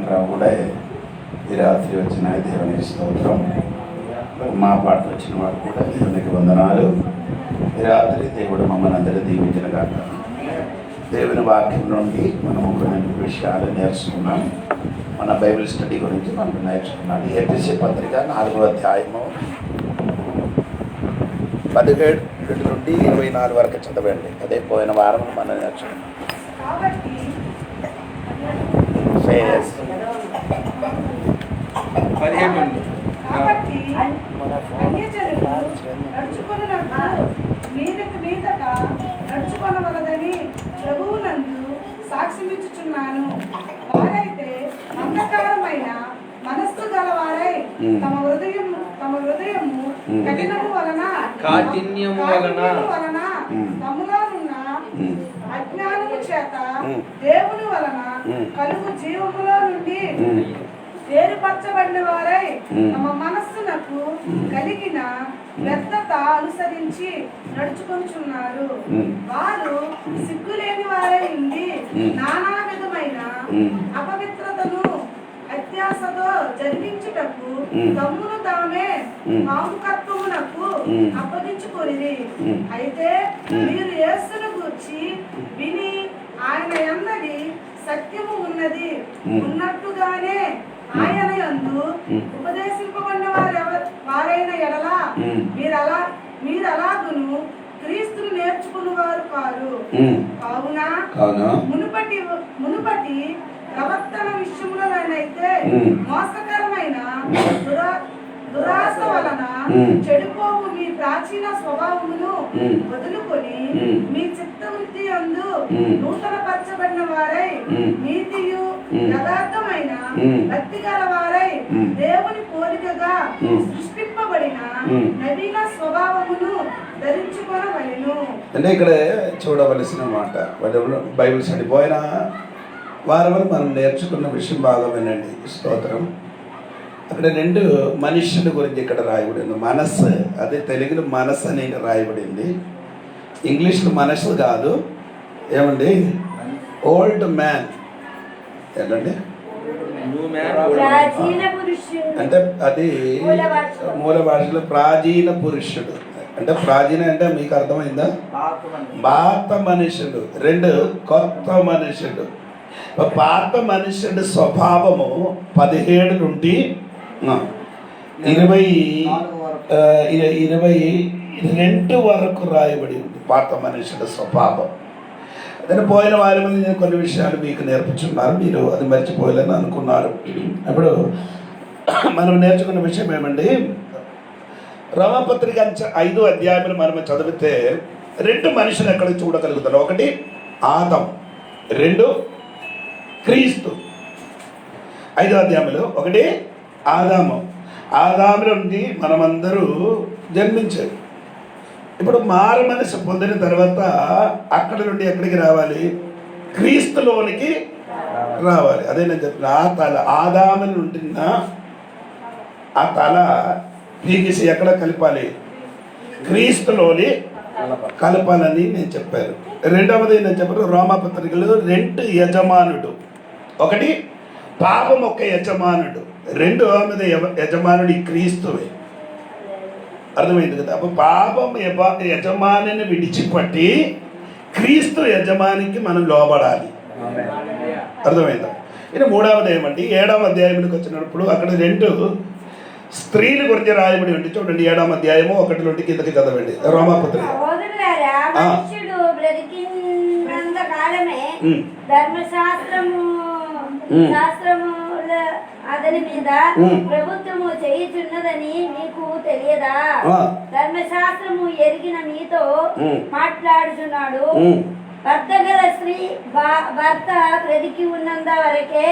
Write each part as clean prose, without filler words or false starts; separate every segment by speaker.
Speaker 1: వెంకట్రావు ఈ రాత్రి వచ్చిన దేవునికి స్తోత్రం. మా పాట వచ్చిన వాడు కూడా దేవునికి వందనాలు. ఈ రాత్రి దేవుడు మమ్మల్ని అందరూ దీవించిన కాక. దేవుని వాక్యం నుండి మనము కొన్ని విషయాలు నేర్చుకున్నాం. మన బైబిల్ స్టడీ గురించి మనం నేర్చుకున్నాం. ఎఫెసీ పత్రిక 4వ అధ్యాయము 17 నుండి 24 వరకు చదవండి. అదే పోయిన వారం మనం నేర్చుకున్నాం.
Speaker 2: నడుచుకొనవలదని ప్రభువునందు సాక్ష్యమిచ్చుచున్నాను. వారైతే అంధకారమైన మనస్సు గలవారై తమ హృదయము కాఠిన్యము వలన తమలోనున్న అజ్ఞానము చేత దేవుని వలన కలుగు జీవములో నుండి వేరుపరచబడిన వారై తమ మనస్సునకు కలిగిన వ్యర్థత అనుసరించి నడుచుకొనుచున్నారు. వారు సిగ్గులేని వారై ఉండి నానా విధమైన అపవిత్రతను అత్యాశతో జరిగించుటకు తమ్మును తామే కాముకత్వమునకు అప్పగించుకొనిరి. అయితే మీరు యేసును గూర్చి విని ఆయన యందలి సత్యము ఉన్నది ఉన్నట్టుగానే ఆయన యందు ఉపదేశింపబడిన వారైన ఎడల మీరలాగును క్రీస్తును నేర్చుకుని వారు కారు. కావున మునుపటి ప్రవర్తన విషయంలోనైతే మోసకరమైన దురాశ వలన చెడిపోవు మీ ప్రాచీన స్వభావమును వదులుకొని మీ చిత్తవృత్తి యందు నూతన పరచబడిన వారై నీతియు యథార్థమైన భక్తి గల వారై దేవుని పోలికగా సృష్టింపబడిన నవీన స్వభావమును ధరించుకొనవలెను.
Speaker 1: అంటే ఇక్కడ చూడవలసిన మాట బైబిల్ స్టడీ పోయిన వారం మనం నేర్చుకున్న విషయం బాగా వినండి. స్తోత్రం. అక్కడ 2 మనుషుల గురించి ఇక్కడ రాయబడింది. మనస్సు, అదే తెలుగులో మనస్సు అని రాయబడింది. ఇంగ్లీష్లో మనస్సు కాదు, ఏమండి ఓల్డ్ మ్యాన్. ఏంటండి అంటే అది మూల భాషలో ప్రాచీన పురుషుడు. అంటే ప్రాచీన అంటే మీకు అర్థమైందా? పాత మనుషుడు. 2 కొత్త మనుషుడు. పాత మనుషుడి స్వభావము 17 నుండి 22 వరకు రాయబడి ఉంది. పాత మనుషుడి స్వభావం. అదే పోయిన వారి మీద నేను కొన్ని విషయాలు మీకు నేర్పుచున్నారు. మీరు అది మర్చిపోలేని అనుకున్నారు. ఇప్పుడు మనం నేర్చుకున్న విషయం ఏమండి, రోమాపత్రిక 5వ అధ్యాయంలో మనం చదివితే 2 మనుషులు ఎక్కడ చూడగలుగుతారు. 1 ఆదం, 2 క్రీస్తు. 5వ అధ్యాయంలో 1 ఆదాము. ఆదాము నుండి మనమందరూ జన్మించారు. ఇప్పుడు మారు మనసు పొందిన తర్వాత అక్కడి నుండి ఎక్కడికి రావాలి? క్రీస్తులోనికి రావాలి. అదే నేను చెప్పిన ఆ తల ఆదాము నుండి ఆ తల పీకిసి ఎక్కడ కలపాలి? క్రీస్తులోని కలపాలని నేను చెప్పాను. 2వది నేను చెప్పాను రోమాపత్రికలో 2 యజమానుడు. 1 పాపం ఒక యజమానుడు, 2 యజమానుడు క్రీస్తువే. అర్థమైంది కదా? అప్పుడు పాపం యజమానిని విడిచిపట్టి క్రీస్తు యజమానికి మనం లోబడాలి. అర్థమైందా? ఇది 3వది ఏమండి, 7వ అధ్యాయంలోకి వచ్చినప్పుడు అక్కడ 2 స్త్రీల గురించి రాయబడి ఉంది. చూడండి 7వ అధ్యాయము 1 నుండి కిందకి చదవండి. రోమాపత్రిక.
Speaker 3: అతని మీద ప్రభుత్వము చేయుచున్నదని మీకు తెలియదా? ధర్మశాస్త్రము ఎరిగిన మీతో మాట్లాడుచున్నాడు. భర్త గల స్త్రీ భర్త బ్రతికి ఉన్నంత వరకే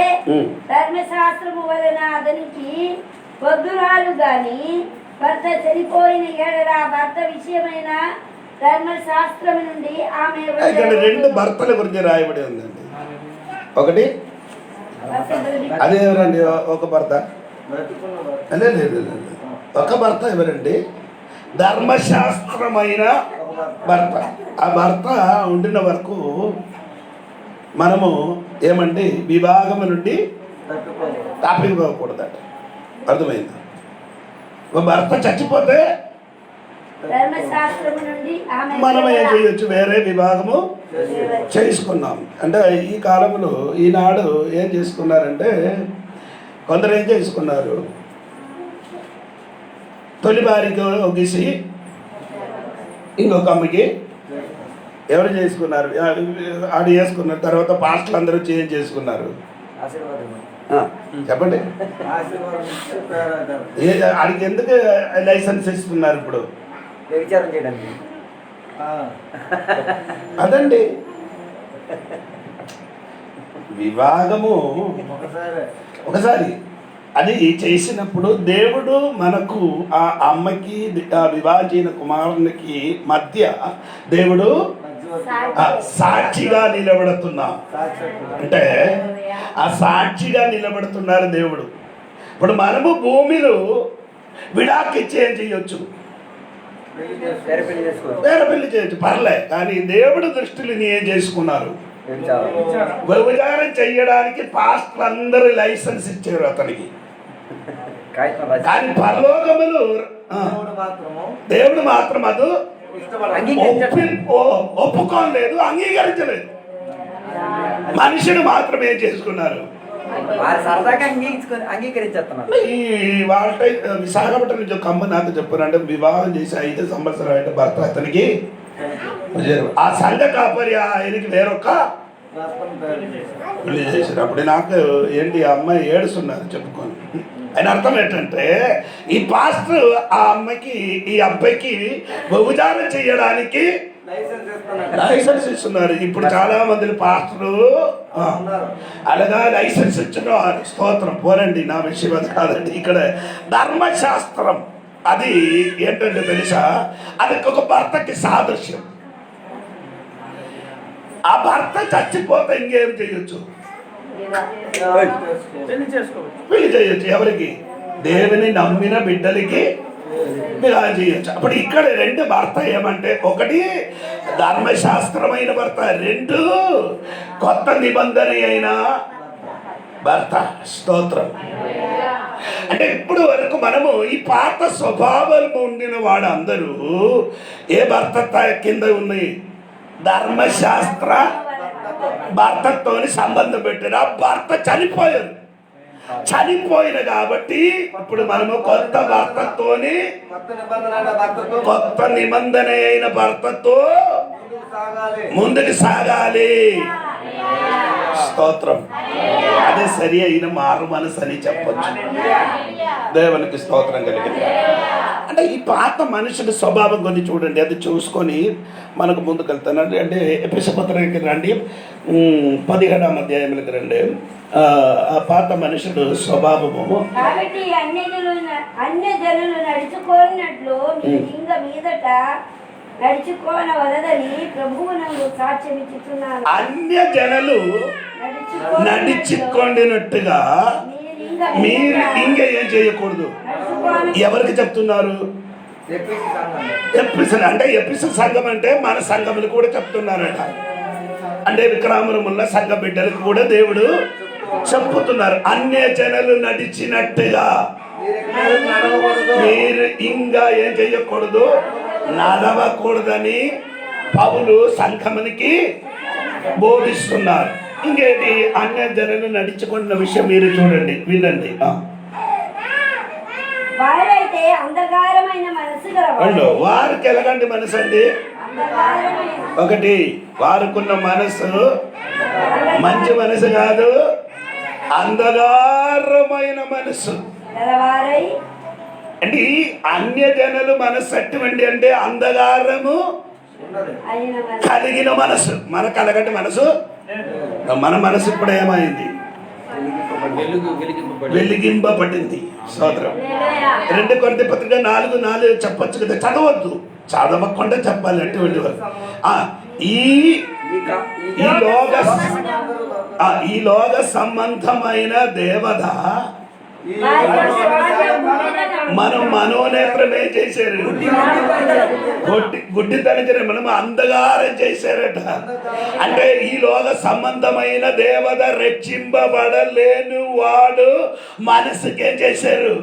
Speaker 3: ధర్మశాస్త్రము వలన అతనికి బొద్దురాలు గాని, భర్త చనిపోయిన ఏడల భర్త విషయమైన ధర్మశాస్త్రం నుండి ఆమె
Speaker 1: 2 భర్తల గురించి రాయబడి ఉందండి. 1 అదే ఎవరండి? ఒక భర్త లేదు, ఒక భర్త ఎవరండి? ధర్మశాస్త్రమైన భర్త. ఆ భర్త ఉండిన వరకు మనము ఏమండి విభాగం నుండి తప్పిపోకూడదట. అర్థమైంది? ఒక భర్త చచ్చిపోతే
Speaker 3: ధర్మశాస్త్రము నుండి ఆమె
Speaker 1: మనం ఏం చేయొచ్చు? వేరే విభాగము చేసుకున్నాం. అంటే ఈ కాలంలో ఈనాడు ఏం చేసుకున్నారంటే, కొందరు ఏం చేసుకున్నారు, తొలి భార్యకి ఒగిసి ఇంకొక అమ్మకి ఎవరు చేసుకున్నారు? ఆడు చేసుకున్నారు. తర్వాత పాస్టర్లు అందరూ చేంజ్ చేసుకున్నారు. చెప్పండి, ఆడికి ఎందుకు లైసెన్స్ ఇస్తున్నారు ఇప్పుడు?
Speaker 4: విచారం చేయడానికి.
Speaker 1: అదండి వివాహము ఒకసారి అది చేసినప్పుడు దేవుడు మనకు ఆ అమ్మకి ఆ వివాహం చేయని కుమారునికి మధ్య దేవుడు సాక్షిగా నిలబడుతున్నా అంటే ఆ సాక్షిగా నిలబడుతున్నారు దేవుడు. ఇప్పుడు మనము భూమిలో విడాకి చేయొచ్చు, వేరే పెళ్లి చేయొచ్చు, పర్లే. కానీ దేవుడు దృష్టిని ఏం చేసుకున్నారు? వ్యభిచారం చెయ్యడానికి పాస్టర్ అందరూ లైసెన్స్ ఇచ్చారు అతనికి. కానీ పరలోకములు దేవుడు మాత్రం అది ఒప్పుకోలేదు, అంగీకరించలేదు. మనుషుడు మాత్రం ఏం చేసుకున్నారు? ఈ వాళ్ళ విశాఖపట్నం నుంచి ఒక అమ్మ నాకు చెప్పారంటే, వివాహం చేసి 5 సంవత్సరాలు అంటే భర్త అతనికి ఆ సంఘ కాపరి ఆయనకి వేరొక పెళ్లి చేశారు. అప్పుడు నాకు ఏంటి ఆ అమ్మాయి ఏడుస్తున్నారు చెప్పుకొని. ఆయన అర్థం ఏంటంటే, ఈ పాస్టర్ ఆ అమ్మకి ఈ అబ్బాయికి వ్యభిచారం చేయడానికి లైసెన్స్ ఇస్తున్నారు. ఇప్పుడు చాలా మంది పాస్టర్లు అలాగా లైసెన్స్ ఇచ్చున్నారు. స్తోత్రం. పోరండి, నా విషయం అది కాదండి. ఇక్కడ ధర్మశాస్త్రం అది ఏంటంటే తెలుసా, అది ఒక భర్తకి సాదృశ్యం. ఆ భర్త చచ్చిపోతే ఇంకేం చేయొచ్చు? పెళ్లి చేయొచ్చు. ఎవరికి? దేవుని నమ్మిన బిడ్డలకి వివాహం చేయొచ్చు. అప్పుడు ఇక్కడ 2 భర్త ఏమంటే, ఒకటి ధర్మశాస్త్రమైన భర్త, 2 కొత్త నిబంధన అయిన భర్త. స్తోత్రం. అంటే ఇప్పుడు వరకు మనము ఈ పాత స్వభావాలు ఉండిన వాడు అందరూ ఏ భర్త కింద ఉన్నాయి? ధర్మశాస్త్ర భర్తతోని సంబంధం పెట్టిన భర్త చనిపోయారు. చనిపోయిన కాబట్టి ఇప్పుడు మనము కొత్త భర్తతోని, కొత్త నిబంధన అయిన భర్తతో ముందుకు సాగాలి. స్తోత్రం. అదే సరి అయిన మారు మనసు అని చెప్పొచ్చు. దేవునికి స్తోత్రం కలిగింది. అంటే ఈ పాత మనుషుల స్వభావం కొన్ని చూడండి, అది చూసుకొని మనకు ముందుకు వెళ్తాను. అంటే ఎఫెసీ పత్రికకి రండి, 17వ అధ్యాయంలోకి రండి. ఆ పాత మనుషుడు స్వభావము.
Speaker 3: కాబట్టి అన్య జనులు నడుచుకోనట్లు ఇంకా మీదట నడుచుకోనవలదని ప్రభువునకు సాక్ష్యం ఇచ్చుచున్నాను.
Speaker 1: అన్య జనులు నడుచుకోండినట్టుగా మీరు ఇంకా ఏం చేయకూడదు. ఎవరికి చెప్తున్నారు? అంటే ఎపిస సంఘం అంటే మన సంఘములు కూడా చెప్తున్నారట. అంటే విక్రమముల సంఘ బిడ్డలకు కూడా దేవుడు చెప్పుతున్నారు, అన్య జనులు నడిచినట్టుగా మీరు ఇంకా ఏం చేయకూడదు, నడవకూడదని పౌలు సంఘమునికి బోధిస్తున్నారు. ఇంకేంటి? అన్య జనులు నడుచుకున్న విషయం మీరు చూడండి, వినండి.
Speaker 3: వారైతే అంధకారమైన మనసు గలవారు.
Speaker 1: వారికి ఎలాంటి మనసు అండి? ఒకటి, వారికున్న మనసు మంచి మనసు కాదు, అంధకారమైన మనసు. అంటే అన్య జనులు మనసు అటువంటి అంటే అంధకారము కలిగిన మనసు. మనకు అలాగంటే మనసు, మన మనసు ఇప్పుడు ఏమైంది? వెలిగింపబడింది. సోదరం, 2 కొరింథీ పత్రిక 4:4 చెప్పొచ్చు కదా, చదవద్దు, చదవకుండా చెప్పాలి. అటువంటి ఈ లోక సంబంధమైన దేవత మనం మనోనేత్రమే చేశారు, గుడ్డి తనిచిన మనం అంధకారం చేశారట. అంటే ఈ లోక సంబంధమైన దేవత రక్షింపబడలేని వాడు మనసుకేం చేశారు.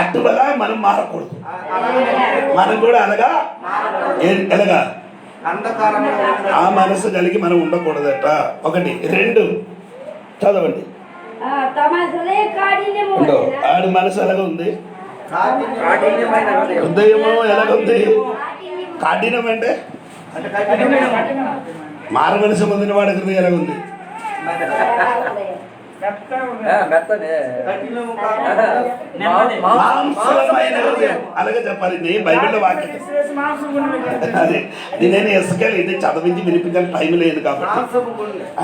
Speaker 1: అటువలా మనం మారకూడదు. మనం కూడా అలాగా ఎలాగా ఆ మనసు కలిగి మనం ఉండకూడదట. ఒకటి. రెండు చదవండి.
Speaker 3: తమ హృదయ కాఠిన్యము వలన
Speaker 1: ఆడి మనసు ఎలాగ ఉంది,
Speaker 4: కాఠిన్యమైన
Speaker 1: హృదయము ఎలాగుంది. కాఠిన్యం అంటే మార మనసు పొందిన వాడి హృదయం ఎలాగుంది. మాంసమైన హృదయం అలాగే చెప్పాలి. నేను బైబిల్లో వాక్యం అదే నేను ఎస్కెళ్ళి ఇది చదివించి వినిపించాలి, టైం లేదు కాబట్టి.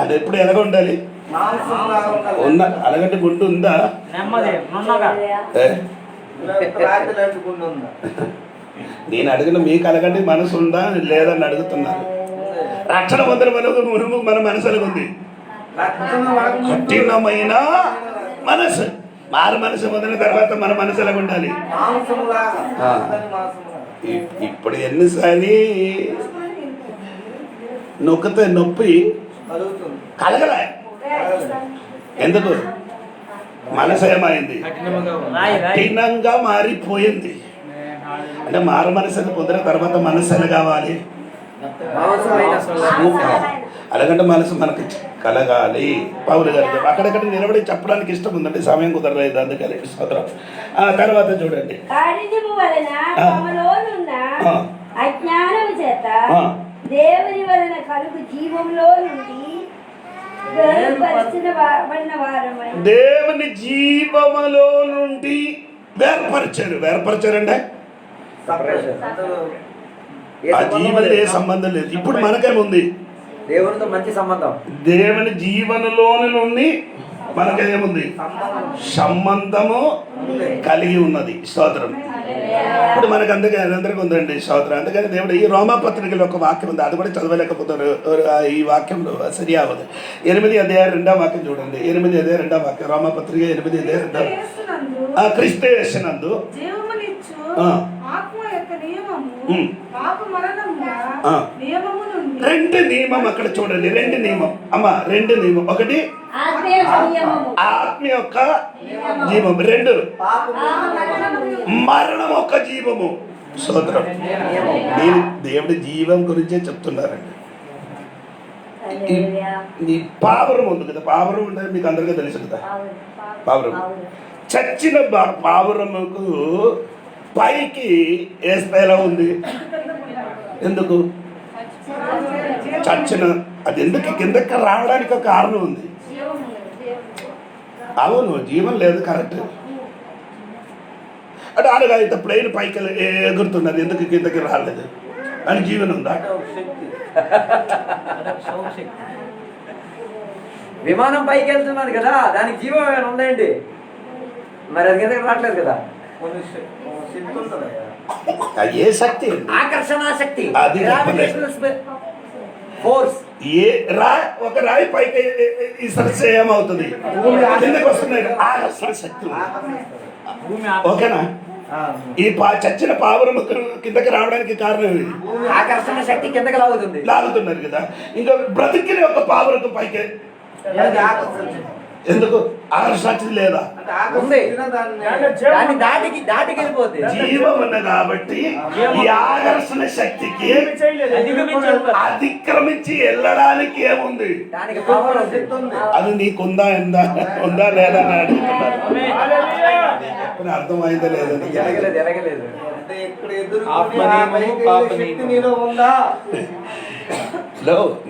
Speaker 1: అది ఎప్పుడు ఎలాగ ఉండాలి. ఉందా అలాగంటే గుండు ఉందా. నేను అడిగిన మీకు అలాగంటే మనసు ఉందా లేదని అడుగుతున్నాను. రక్షణ పొందిన మనకు మన మనసు ఎలాగుంది. కఠినమైన మనసు. మారు మనసు పొందిన తర్వాత మన మనసు ఎలాగ ఉండాలి. ఇప్పుడు ఎన్నిసార్లు నొక్కితే నొప్పి కలగలే. ఎందుకు? మనసు ఏమైంది, కఠినంగా మారిపోయింది. అంటే మారు మనసుని పొందిన తర్వాత మనసు ఎలా కావాలి. అలాగంటే మనసు మనకి కలగాలి. పౌలు గారు అక్కడక్కడ నిలబడి చెప్పడానికి ఇష్టం ఉందండి, సమయం కుదరలేదు అందుకని. తర్వాత చూడండి.
Speaker 3: కాఠిన్యము వలన తమలోనున్న అజ్ఞానము చేత దేవుని వలన కలుగు జీవంలో నుండి
Speaker 1: దేవుని జీవములో నుండి వేర్పరిచారు. వేర్పరిచారంటే ఆ జీవన ఏ సంబంధం లేదు. ఇప్పుడు మనకేముంది,
Speaker 4: దేవునితో మంచి సంబంధం.
Speaker 1: దేవుని జీవనలోని నుండి మనకేముంది, సంబంధము కలిగి ఉన్నది. స్తోత్రం. ఇప్పుడు మనకు అందరికీ ఉందండి స్తోత్రం. అందుకని దేవుడు ఈ రోమాపత్రికలో ఒక వాక్యం ఉంది, అది కూడా చదవలేకపోతారు. ఈ వాక్యంలో సరి అవ్వదు. 8:2 చూడండి. 8:2 రోమాపత్రిక 8:2. క్రీస్తు యేసునందు రెండు నియమం అక్కడ చూడండి. రెండు నియమం అమ్మా, రెండు నియమం. ఒకటి ఆత్మ యొక్క జీవము, రెండు మరణం యొక్క జీవము. స్తోత్రం. దేవుడి జీవం గురించే చెప్తున్నారండి. ఈ పావురం ఉంది కదా, పావురం అంటే మీకు అందరికీ తెలుసు కదా. పావురం చచ్చిన పావురముకు పైకి వేస్తే ఎలా ఉంది. ఎందుకు చచ్చిన అది ఎందుకు కిందకి రావడానికి ఒక కారణం ఉంది. అవును, జీవం లేదు, కరెక్ట్. అంటే అనగా ఇంత ప్లేన్ పైకి ఎగురుతున్నది, ఎందుకు కిందకి రాలేదు అని జీవనం ఉందా.
Speaker 4: విమానం పైకి వెళ్తున్నది కదా, దానికి జీవం ఏమైనా ఉందండి. మరి అది కిందకి రావట్లేదు కదా.
Speaker 1: ఏ శక్తి,
Speaker 4: ఆకర్షణ శక్తి,
Speaker 1: అది
Speaker 4: ఫోర్స్.
Speaker 1: ఒక రాయి పైకి ఇసరిస్తే ఏమవుతుంది, కిందకి వస్తున్నాయి. ఆకర్షణ శక్తి. ఓకేనా. ఈ చచ్చిన పావురం కిందకి రావడానికి కారణం ఇది.
Speaker 4: ఆకర్షణ శక్తి కిందకి
Speaker 1: లాగుతున్నారు కదా. ఇంకా బ్రతికిన ఒక పావురకు పైకి ఎందుకు ఆకర్షణ లేదా.
Speaker 4: దాటికి వెళ్ళిపోతుంది.
Speaker 1: జీవం ఉన్న కాబట్టి ఈ ఆకర్షణ శక్తికి అతిక్రమించి వెళ్ళడానికి ఏముంది, అది నీకుందా ఉందా లేదా అని అడుగుతున్నారు. అర్థమైందా లేదని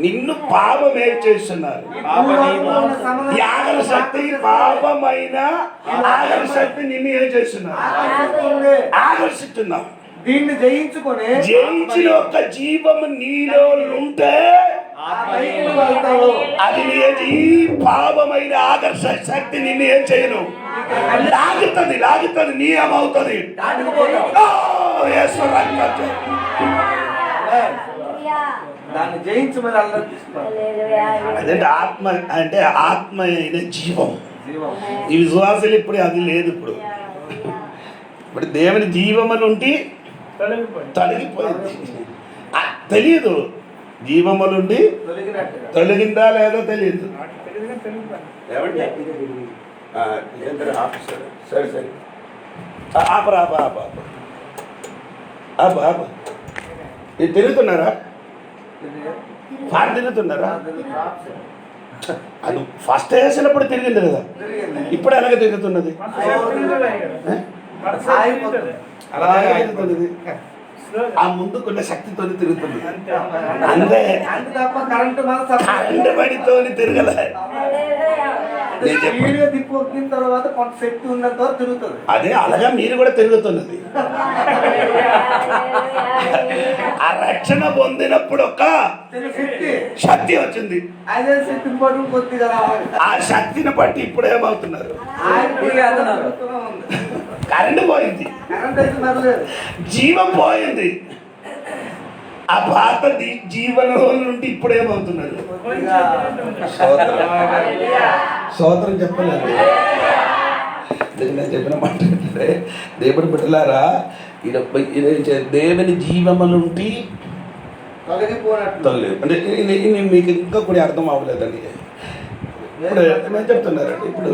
Speaker 1: నిన్ను పాపం ఏం చేస్తున్నారు. ఆగల శక్తి పాపమైన ఆగల శక్తి నిన్ను ఏం చేస్తున్నారు, ఆకర్షిస్తున్నావు.
Speaker 5: దీన్ని
Speaker 1: జయించిన ఒక జీవము నీలో ఉంటే అది నీ పాపమైన ఆకర్షణ శక్తి నిన్ను ఏం చేయను, లాగుతుంది నీ ఏమవుతుంది.
Speaker 5: దాన్ని జయించమని
Speaker 1: అదేంటే ఆత్మ అంటే ఆత్మ అయిన జీవం. ఈ విశ్వాసులు ఇప్పుడు అది లేదు. ఇప్పుడు దేవుని జీవములుండి తొలగిపోయింది. తెలియదు, జీవములుండి తొలగిందా లేదో తెలియదు. సరే సరే ఆపరా మీరు తిరుగుతున్నారా? ఫాన్ తిరుగుతున్నారా? అది ఫస్ట్ వేసినప్పుడు తిరిగింది కదా, ఇప్పుడు ఎలాగ తిరుగుతున్నది? అలాగే తిరుగుతున్నది, ఆ ముందుకున్న శక్తితో తిరుగుతుంది. అంతే, కరెంటు పడితో తిరగలే.
Speaker 4: తర్వాత కొంత శక్తి ఉన్నంత తిరుగుతుంది.
Speaker 1: అదే అలాగా మీరు కూడా తిరుగుతున్నది. ఆ రక్షణ పొందినప్పుడు ఒక శక్తి వచ్చింది.
Speaker 4: అదే శక్తిని పట్టు కొద్దిగా
Speaker 1: ఆ శక్తిని బట్టి ఇప్పుడు ఏమవుతున్నారు? కరెంటు పోయింది, జీవం పోయింది. ఆ పాత జీవనం నుండి ఇప్పుడు ఏమవుతున్నారు? స్తోత్రం చెప్పలేదు. నేను చెప్పిన మాట ఏంటంటే, దేవుని బిడ్డలారా, దేవుని జీవములుంటి తొలగి అంటే మీకు ఇంకా కూడా అర్థం అవ్వలేదండి. ఇప్పుడు ఏమేం చెప్తున్నారండి? ఇప్పుడు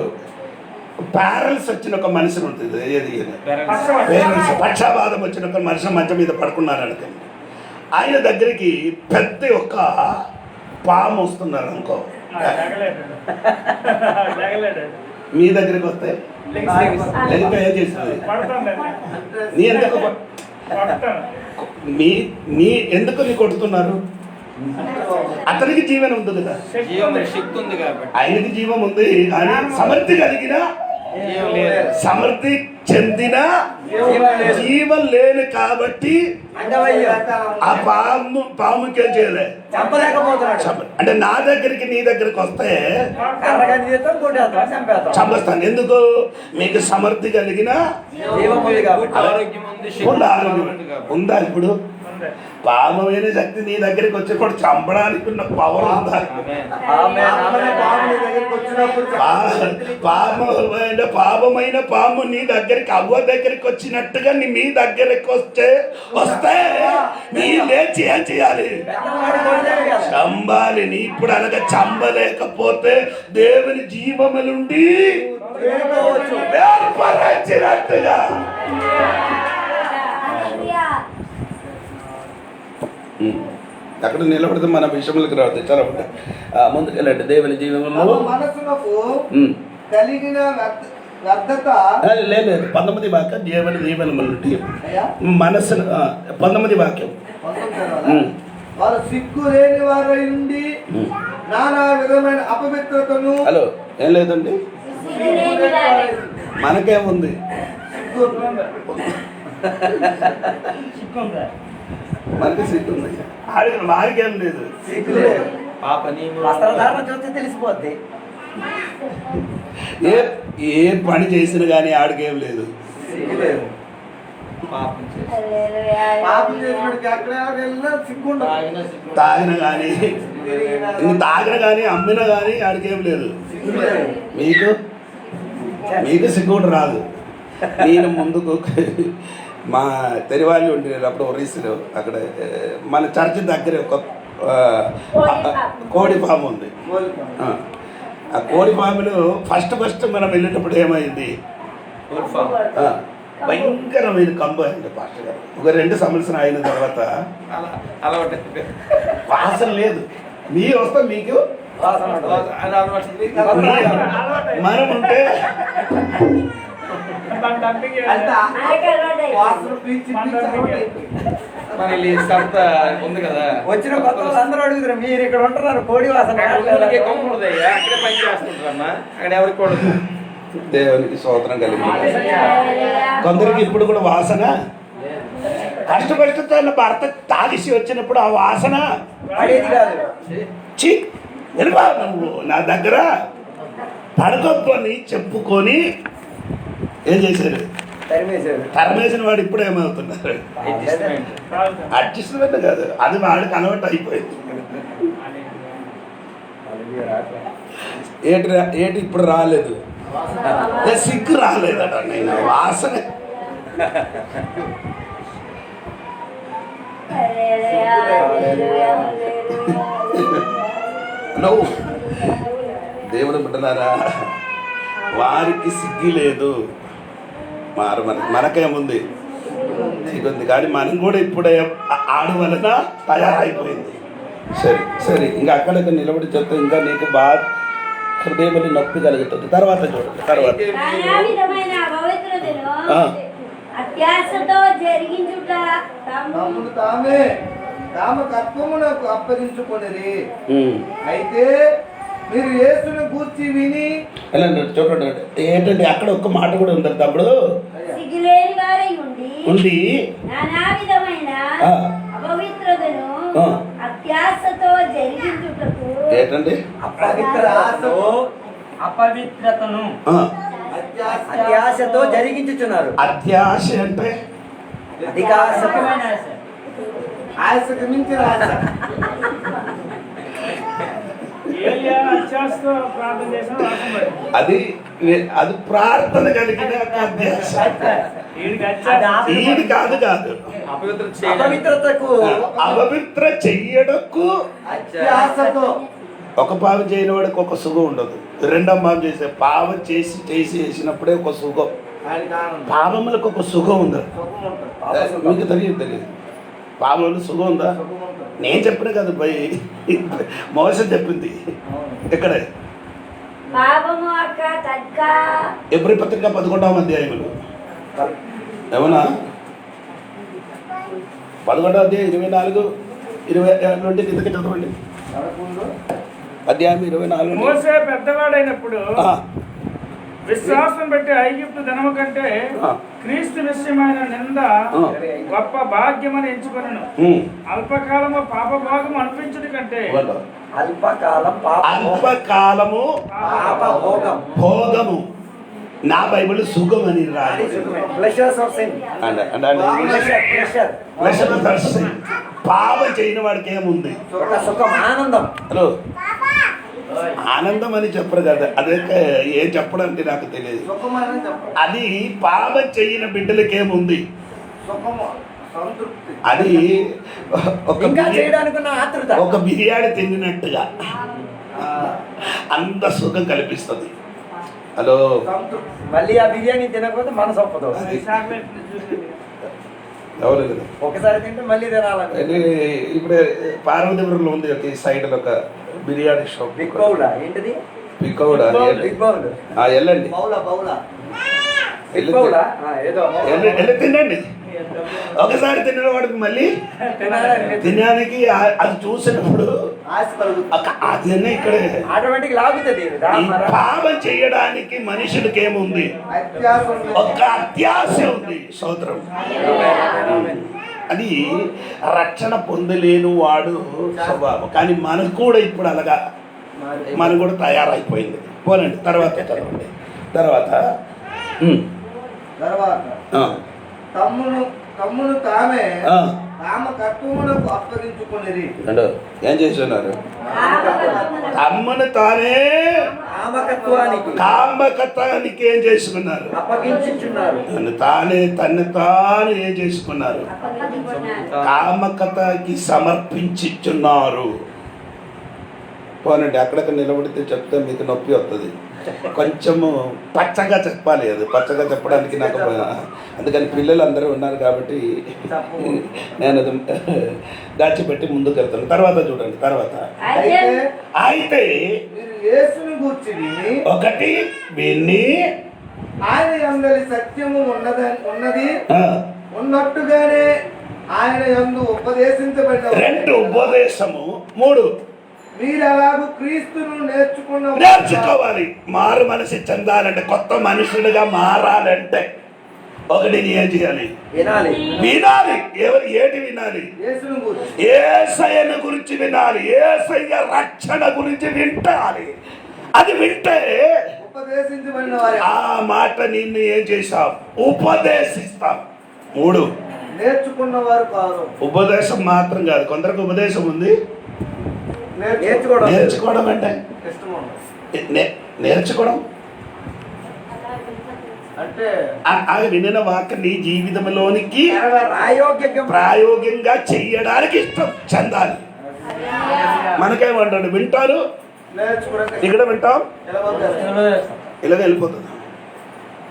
Speaker 1: ప్యారల్స్ వచ్చిన ఒక మనిషి ఉంటుంది, ఏది పక్షాపాతం వచ్చిన ఒక మనిషి మంచం మీద పడుకున్నారు అనుకోండి. ఆయన దగ్గరికి పెద్ద ఒక పాము వస్తున్నారు అనుకో, మీ దగ్గరికి వస్తే లేకపోతే ఏం చేస్తుంది? నీ ఎందుకు నీ ఎందుకు నీ కొడుతున్నారు? అతనికి జీవనం ఉంది కదా,
Speaker 4: శక్తి ఉంది కాబట్టి
Speaker 1: ఆయనకి జీవం ఉంది. కానీ సమర్థి కలిగిన, సమర్థి చెందిన జీవం లేని కాబట్టి ఆ పాముకి ఏం చేయలే, అంటే నా దగ్గరికి నీ దగ్గరికి వస్తే చంపేస్తాను. ఎందుకు? మీకు సమర్థి కలిగిన ఆరోగ్యం ఉందా? ఇప్పుడు పాపమైన శక్తి నీ దగ్గరికి వచ్చి కూడా చంపడానికి ఉన్న పవర్ ఉందా? పాపమైన పాము నీ దగ్గరికి, అవ్వ దగ్గరికి వచ్చినట్టుగా మీ దగ్గరికి వస్తే నీ లేచి ఏం చేయాలి? చంబాలి. నీ ఇప్పుడు అనగా చంబలేకపోతే దేవుని జీవములుండి వేర్పరచినట్టుగా. అక్కడ నిలబడితే మన విషయంలోకి రావద్దు. చాలా ముందుకెళ్ళండి. దేవుని జీవములు
Speaker 4: మనసునకు కలిగిన వ్యర్థత
Speaker 1: లేదు. 19 వాక్యం దేవుని జీవనములు మనసు 19 వాక్యం.
Speaker 4: వారు సిగ్గు లేని వారై ఉండి నానా విధమైన అపవిత్రతను.
Speaker 1: హలో, ఏం లేదండి, మనకేముంది? మనకి సిగ్గు ఉంది, వారికేం లేదు.
Speaker 4: చూస్తే తెలిసిపోద్ది.
Speaker 1: ఏ పని చేసినా కానీ ఆడికేం లేదు. తాగిన కానీ అమ్మినా కానీ ఆడికేం లేదు. మీకు సిగ్గుడు రాదు. నేను ముందుకు మా తెరివాళ్ళు ఉండేది అప్పుడు ఒరిస్సాలో, అక్కడ మన చర్చి దగ్గర ఒక కోడి ఫామ్ ఉంది. ఆ కోడి ఫామ్లో ఫస్ట్ మనం వెళ్ళేటప్పుడు ఏమైంది? భయంకరమైన కంబ అయింది పాస్టర్ గారు. ఒక 2 సంవత్సరం అయిన తర్వాత వాసన లేదు. మీ వస్తే మీకు మనం ఉంటే
Speaker 4: ఉంది కదా, వచ్చిన కొత్త అందరూ అడుగుతారు మీరు ఇక్కడ ఉంటున్నారు కోడి వాసన అక్కడే పని చేస్తుంటారమ్మా, అక్కడ ఎవరికి కూడా.
Speaker 1: దేవునికి స్తోత్రం కలిగి. కొందరికి ఇప్పుడు కూడా వాసన, కష్టపడితో భర్త తాగిసి వచ్చినప్పుడు ఆ వాసన వెళ్ళిపో నువ్వు నా దగ్గర పడుకోని చెప్పుకొని ఏం చేశారు? తరమేసిన వాడు ఇప్పుడు ఏమవుతున్నారు? అడ్జస్ట్మెంట్ కాదు, అది వాడికి అలవాటు అయిపోయింది. ఏటి ఇప్పుడు రాలేదు. సిగ్గు రాలేదట నేను వాసన. హలో దేవుడు బిడ్డలారా, వారికి సిగ్గు లేదు, మనకేముంది సిగ్గుంది, కానీ మనం కూడా ఇప్పుడే ఆడు వలన తయారైపోయింది. సరే ఇంకా అక్కడికి నిలబడి చెప్తే ఇంకా నీకు బాగా హృదయంలో నొప్పి కలుగుతుంది. తర్వాత చూడండి, తర్వాత
Speaker 3: నానా విధమైన అపవిత్రతను అత్యాశతో జరిగించుట
Speaker 5: తమ్మును తామ కర్మమునకు అప్పగించుకొనిరి. అయితే మీరు యేసును గూర్చి విని
Speaker 1: చూడండి ఏంటంటే అక్కడ ఒక్క మాట కూడా ఉంది తమ్ముడు.
Speaker 3: సిగ్గులేని వారై ఉండి నానా విధమైన
Speaker 1: ఆ.
Speaker 3: అపవిత్రతను
Speaker 1: ఆ.
Speaker 3: అత్యాశతో జరిగించుటకు
Speaker 1: ఏంటండి
Speaker 4: అపవిత్రతను
Speaker 5: అత్యాశతో జరిగించుచున్నారు.
Speaker 1: అత్యాశ అంటే
Speaker 5: అధిక ఆశకు మించిన ఆశ.
Speaker 1: అది ప్రార్థన కలిగిన అత్యాశ. ఈడి కాదు
Speaker 5: అపవిత్రతకు
Speaker 1: అపవిత్ర చెయ్యడకు
Speaker 5: అత్యాశతో.
Speaker 1: ఒక పాపం చేయని వాడికి ఒక సుఖం ఉండదు. రెండవ పాపం చేసే పాపం చేసినప్పుడే ఒక సుఖం. పాపములకు ఒక సుఖం ఉంది. మీకు తెలియదు పాపములకు సుఖం ఉందా? నేను చెప్పిన కదా పోయి మోసం చెప్పింది. ఎక్కడ
Speaker 3: పాపము అక్క తగ్గ
Speaker 1: ఎబ్రీ పత్రిక 11వ అధ్యాయములు ఏమన్నా 11వ అధ్యాయం 24, 20 నుండి కిందకి చదవండి. అధ్యాయం 24.
Speaker 6: మోసే పెద్దవాడైనప్పుడు విశ్వాసం బట్టి ఐగుప్తు ధనము కంటే క్రీస్తు విషయమైన నింద గొప్ప భాగ్యమని ఎంచుకొనెను. అల్పకాలము పాప భాగము అనిపించదు కంటే
Speaker 1: అల్పకాలము భోగము. నా బైబిల్ సుఖం అని రాదు. పాపం చేయని వాడికి ఏముంది?
Speaker 5: ఆనందం.
Speaker 1: హలో, ఆనందం అని చెప్పరు కదా, అదే ఏం చెప్పడానికి నాకు తెలియదు. అది పాపం చేయని బిడ్డలకేముంది? అది ఒక బిర్యానీ తిన్నట్టుగా అంత సుఖం కల్పిస్తుంది. హలో,
Speaker 5: మళ్ళీ ఆ బిర్యానీ తినకపోతే మనసు ఒప్పదు.
Speaker 1: ఎవరు
Speaker 5: ఒకసారి తింటే మళ్ళీ తినాలని.
Speaker 1: ఇప్పుడు పార్వతీపురంలో ఉంది ఒక సైడ్ ఒక బిర్యానీ షాప్.
Speaker 5: బిగ్ బౌలా ఏంటిది?
Speaker 1: బిగ్ బౌలా
Speaker 5: బిగ్ బౌల్.
Speaker 1: వెళ్ళండి, వెళ్ళి తినండి. ఒకసారి తిన్న వాడికి మళ్ళీ తినడానికి అది చూసినప్పుడు అదన్నీ ఇక్కడే
Speaker 5: ఆటోమేటిక్ లాగుతుంది.
Speaker 1: పాపం చేయడానికి మనుషుడికి ఏముంది? ఒక అత్యాశ ఉంది. స్తోత్రం. అది రక్షణ పొందలేని వాడు స్వభావం. కానీ మనకు కూడా ఇప్పుడు అలాగా మనం కూడా తయారైపోయింది. పోనండి, తర్వాత చదవండి. తర్వాత
Speaker 5: తమ్మును తామే కామ కర్మమునకు అప్పగించుకొనిరి.
Speaker 1: ఏం చేస్తున్నారు? తమ్మును తానే కామకత్వానికి ఏం చేసుకున్నారు?
Speaker 5: అప్పగించుచున్నారు.
Speaker 1: తన్ను తాను ఏం చేసుకున్నారు? కామకతకి సమర్పించుచున్నారు. పోనండి, అక్కడక్కడ నిలబడితే చెప్తే మీకు నొప్పి వస్తుంది. కొంచెము పచ్చగా చెప్పాలి. అది పచ్చగా చెప్పడానికి నాకు అందుకని పిల్లలు అందరూ ఉన్నారు కాబట్టి నేను అది దాచిపెట్టి ముందుకు వెళ్తాను. తర్వాత చూడండి. తర్వాత అయితే
Speaker 5: యేసుని గూర్చి
Speaker 1: ఒకటి విని
Speaker 5: ఆయన యందలి సత్యము ఉన్నది ఉన్నట్టుగానే ఆయన యందు ఉపదేశించబడిన.
Speaker 1: 2 ఉపదేశము. 3
Speaker 5: మీరు అలాగూ క్రీస్తును
Speaker 1: నేర్చుకోవాలి. మారు మనసు చెందాలంటే, కొత్త మనుషులుగా మారాలంటే ఒకటి ఏం చేయాలి? వినాలి. ఏటి వినాలి? యేసయ్యను గురించి వినాలి. యేసయ్య రక్షణ గురించి వింటాలి. అది వింటే
Speaker 5: ఉపదేశించబడిన
Speaker 1: ఆ మాట నిన్ను ఏం చేస్తాం? ఉపదేశిస్తాం. 3
Speaker 5: నేర్చుకున్న వారు కాదు.
Speaker 1: ఉపదేశం మాత్రం కాదు, కొందరికి ఉపదేశం ఉంది. నేర్చుకోవడం అంటే నేర్చుకోవడం
Speaker 5: అంటే
Speaker 1: ఆ వినిన వాక్యం నీ జీవితంలోనికి
Speaker 4: రాయోగ్యం
Speaker 1: ప్రాయోగ్యంగా చెయ్యడానికి ఇష్టం చెందాలి. మనకేమంటాడు, వింటారు,
Speaker 5: నేర్చుకునే
Speaker 1: ఇక్కడ వింటాం,
Speaker 5: నిలబడతారు.
Speaker 1: ఇలాగ వెళ్ళిపోతుంది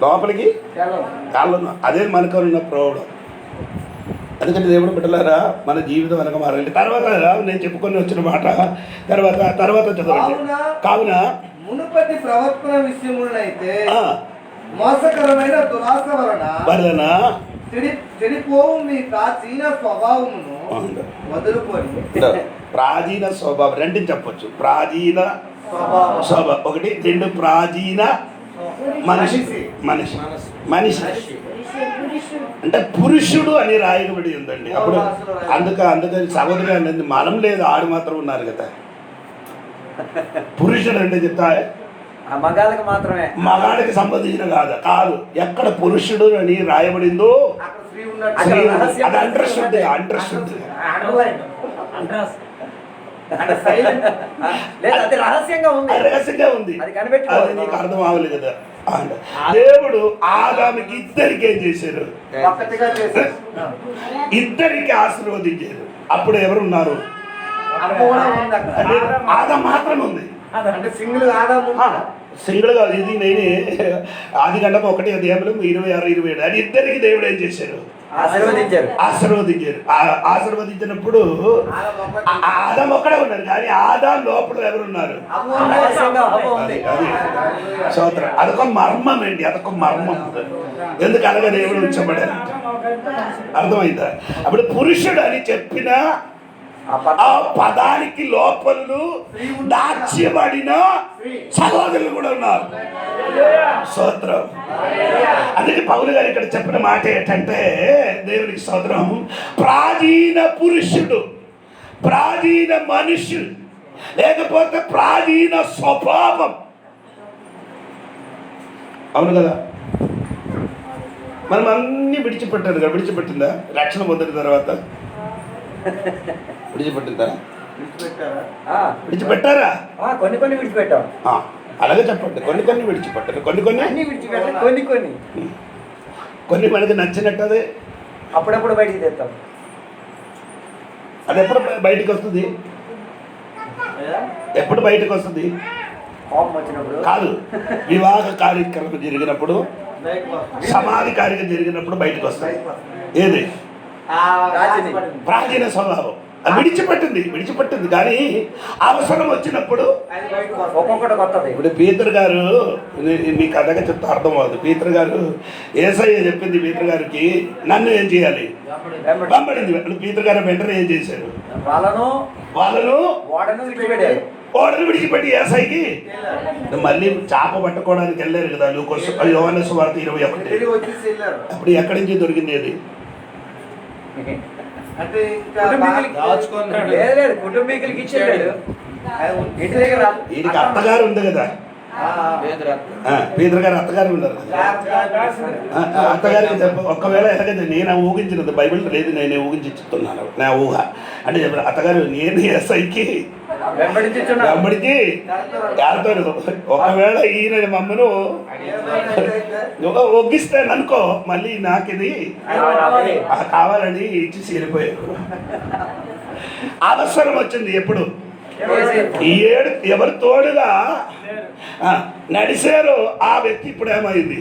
Speaker 1: లోపలికి కాళ్ళు. అదే మనకు ఉన్న ప్రాబ్లం. ఎందుకంటే దేవుడు బిడ్డలారా, మన జీవితం వెనక మారాలి. తర్వాత నేను చెప్పుకొని వచ్చిన మాట తర్వాత చదవండి. కావున
Speaker 5: మునుపటి ప్రవర్తన విషయములనైతే మోసకరమైన దురాశ వలన చెడిపోవు మీ ప్రాచీన స్వభావమును వదులుకొని
Speaker 1: ప్రాచీన స్వభావం రెండింటి చెప్పొచ్చు. ప్రాచీన స్వభావం ఒకటి, రెండు ప్రాచీన మనిషి మనిషి మనిషి అంటే పురుషుడు అని రాయబడి ఉందండి. అప్పుడు అందుకని సహోదరి అనేది మనం లేదు, ఆడు మాత్రం ఉన్నారు కదా. పురుషుడు అంటే చెప్తా
Speaker 4: మగాళ్ళకి మాత్రమే,
Speaker 1: మగాడికి సంబంధించిన కాదు. ఎక్కడ పురుషుడు అని రాయబడిందో
Speaker 5: అక్కడ స్త్రీ ఉన్నట్టు
Speaker 1: స్త్రీ ఉంది. అది అంటర్శుద్ధి.
Speaker 4: లేదు, అది రహస్యంగా ఉంది.
Speaker 1: అది రహస్యంగా ఉంది.
Speaker 4: అది కనిపెట్టుకో.
Speaker 1: అది నీకు అర్థం అవ్వలేదు కదా. దేవుడు ఆదాముకి ఇద్దరికి ఏం చేశారు?
Speaker 5: ఒక్కటిగా చేశారు.
Speaker 1: ఇద్దరికి ఆశీర్వదించారు. అప్పుడు ఎవరున్నారు?
Speaker 5: అమ్మ కూడా ఉంది అక్కడ.
Speaker 1: అంటే ఆదాం మాత్రమే ఉంది.
Speaker 5: అంటే సింగిల్ ఆదాము
Speaker 1: సింగిల్ గా ఇది నేనే ఆది గంటకు 1 అధ్యాయంలో 26, 27 అది ఇద్దరికి దేవుడు ఏం చేశారు? ఆశీర్వదించారు. ఆశీర్వదించినప్పుడు ఆదాం ఒక్కడే ఉన్నారు, కానీ ఆదాం లోపల ఎవరున్నారు? అది స్తోత్రం. అదొక మర్మం అండి, అదొక మర్మం. ఎందుకు అలాగే దేవుడు ఉంచబడారు? అర్థమైందా? అప్పుడు పురుషుడు అని చెప్పిన ఆ పదానికి లోపలు దాచ్యబడిన సహోదరులు కూడా ఉన్నారు. స్తోత్రం. అందుకే పౌలు గారు ఇక్కడ చెప్పిన మాట ఏంటంటే, దేవునికి స్తోత్రం, ప్రాచీన పురుషుడు, ప్రాచీన మనుషుడు, లేకపోతే ప్రాచీన స్వభావం. అవును కదా? మనం అన్ని విడిచిపెట్టారు కదా. విడిచిపెట్టిందా? రక్షణ పొందిన తర్వాత విడిచిపెట్టిందా? విడిచిపెట్టారా?
Speaker 4: కొన్ని విడిచిపెట్టాం.
Speaker 1: అలాగే చెప్పండి. కొన్ని విడిచిపెట్టారు,
Speaker 4: అన్ని విడిచిపెట్టాం.
Speaker 1: కొన్ని మనకి నచ్చినట్టు అదే
Speaker 4: అప్పుడప్పుడు బయటికి తెస్తాం.
Speaker 1: అది ఎప్పుడు బయటికి వస్తుంది? ఎప్పుడు బయటకు వస్తుంది?
Speaker 4: కోపం వచ్చినప్పుడు
Speaker 1: కాదు, వివాహ కార్యక్రమం జరిగినప్పుడు, సమాధి కార్యక్రమం జరిగినప్పుడు బయటకు వస్తుంది. ఏది? ప్రాచీన స్వభావం. అది విడిచిపెట్టింది కానీ అవసరం వచ్చినప్పుడు
Speaker 4: ఒక్కొక్కటి కొత్తది.
Speaker 1: ఇప్పుడు పీతర్ గారు, మీ కథగా చెప్తే అర్థం అవ్వదు. పీతర్ గారు యేసయ్య చెప్పింది పీతర్ గారికి, నన్ను ఏం చేయాలి? వెంబడింది. పీతర్ గారు వెంటనే ఏం చేశారు? వాళ్ళను ఓడను విడిచిపెట్టి యేసయ్యకి మళ్ళీ చేప పట్టుకోవడానికి వెళ్ళారు కదా. యోహాను సువార్త 21. అప్పుడు ఎక్కడి నుంచి దొరికింది అది?
Speaker 5: అంటే
Speaker 4: కుటుంబీకులకి ఇచ్చేవాడు. ఇంటి దగ్గర
Speaker 1: వీడికి అత్తగారు ఉంది కదా, పీతర్ గారు అత్తగారు ఉన్నారు కదా. అత్తగారికి ఒక్కవేళ ఎలాగైతే నేను ఊహించినది, బైబిల్ లేదు, నేనే ఊహించి చెప్తున్నాను. నా ఊహ అంటే చెప్పిన అత్తగారు నేను ఎస్ఐకి వెంబడించి వెళ్తారు. ఒకవేళ ఈయన మమ్మను ఒగ్గిస్తాను అనుకో, మళ్ళీ నాకు ఇది కావాలని ఇచ్చి చేరిపోయారు. అవసరం వచ్చింది ఎప్పుడు? ఎవరు తోడుగా నడిచారో ఆ వ్యక్తి ఇప్పుడు ఏమైంది?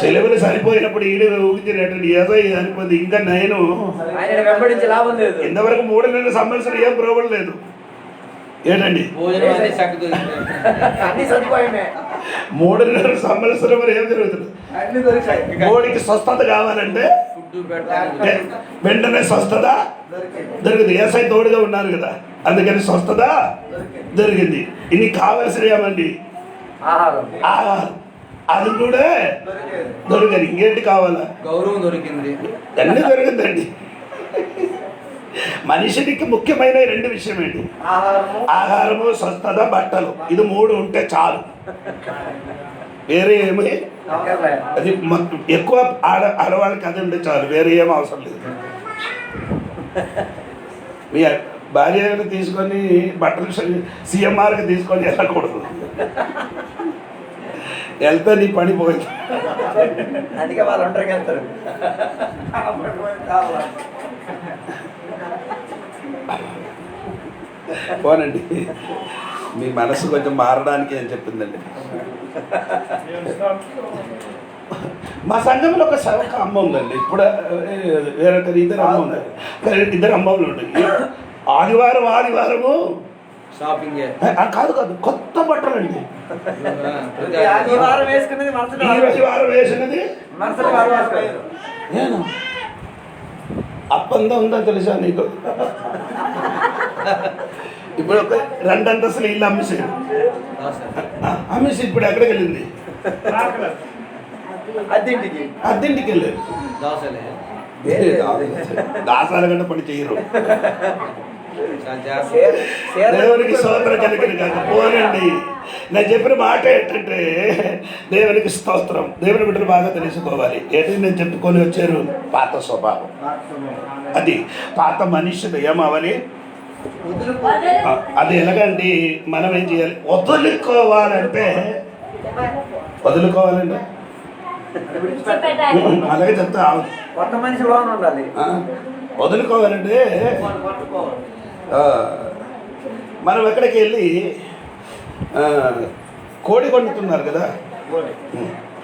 Speaker 1: సెలవులు చనిపోయినప్పుడు ఈడు ఊహించినట్టు ఏదో చనిపోయింది. ఇంకా నేను
Speaker 4: వెంబడించి లాభం లేదు.
Speaker 1: ఇంతవరకు 3 నెలల సంవత్సరం ఏం ప్రోబల్ లేదు. ఏంటండి 3 నెలల సంవత్సరం ఏం జరుగుతుంది? బోడికి స్వస్థత కావాలంటే వెంటనే స్వస్థత దొరికింది. ఏసై తోడుగా ఉన్నారు కదా, అందుకని స్వస్థత దొరికింది. ఇన్ని కావలసిన ఏమండి? ఆహారం. అది కూడా దొరికింది. ఇంకేంటి కావాలా?
Speaker 4: గౌరవం దొరికింది.
Speaker 1: అన్నీ దొరికిందండి. మనిషికి ముఖ్యమైన 2 విషయం ఏంటి? ఆహారము, స్వస్థత, బట్టలు. ఇది 3 ఉంటే చాలు. వేరే ఏమి అది ఎక్కువ ఆడవాళ్ళకి అది ఉంటే చాలు, వేరే ఏం అవసరం లేదు. మీ భార్యను తీసుకొని బట్టలు CMRకి తీసుకొని వెళ్ళకూడదు. వెళ్తే నీ పని పోయింది.
Speaker 5: అందుకే వాళ్ళు ఒంటరికి వెళ్తారు.
Speaker 1: పోనండి, మీ మనసు కొంచెం మారడానికి అని చెప్పిందండి. మా సంఘంలో ఒక అమ్మ ఉందండి, ఇప్పుడు వేరొక ఇద్దరు అమ్మ ఉన్నారు, ఇద్దరు అమ్మలు ఉండండి. ఆదివారము
Speaker 4: షాపింగ్
Speaker 1: కాదు కొత్త బట్టలు అండి.
Speaker 5: ఈ వారం వేసుకున్నది మనసులో
Speaker 1: ఈ వారం వేసినది
Speaker 5: మనసులో వారం వేసుకోలేదు.
Speaker 1: నేను అప్పందా ఉందని తెలుసా నీకు? ఇప్పుడు ఒక 2 అంతస్తులు ఇల్లు అమ్మేసాడు. అమ్మేసి ఇప్పుడు ఎక్కడికి వెళ్ళింది? అద్దెంటికి వెళ్ళారు. దాసాల గంట పని చేయరు. దేవునికి స్తోత్రం కలిగిన కాకపోనండి. నేను చెప్పిన మాట ఏంటంటే దేవునికి స్తోత్రం. దేవుని బిడ్డలు బాగా తెలుసుకోవాలి. ఏంటి నేను చెప్పుకొని వచ్చారు? పాత స్వభావం, అది పాత మనిషిది ఏమవ్వాలి, అది ఎలాగండి? మనం ఏం చేయాలి? వదులుకోవాలంటే అలాగే చెప్తా.
Speaker 5: కొత్త మనిషి లోన్ ఉండాలి.
Speaker 1: వదులుకోవాలంటే మనం ఎక్కడికి వెళ్ళి కోడి వండుతున్నారు కదా,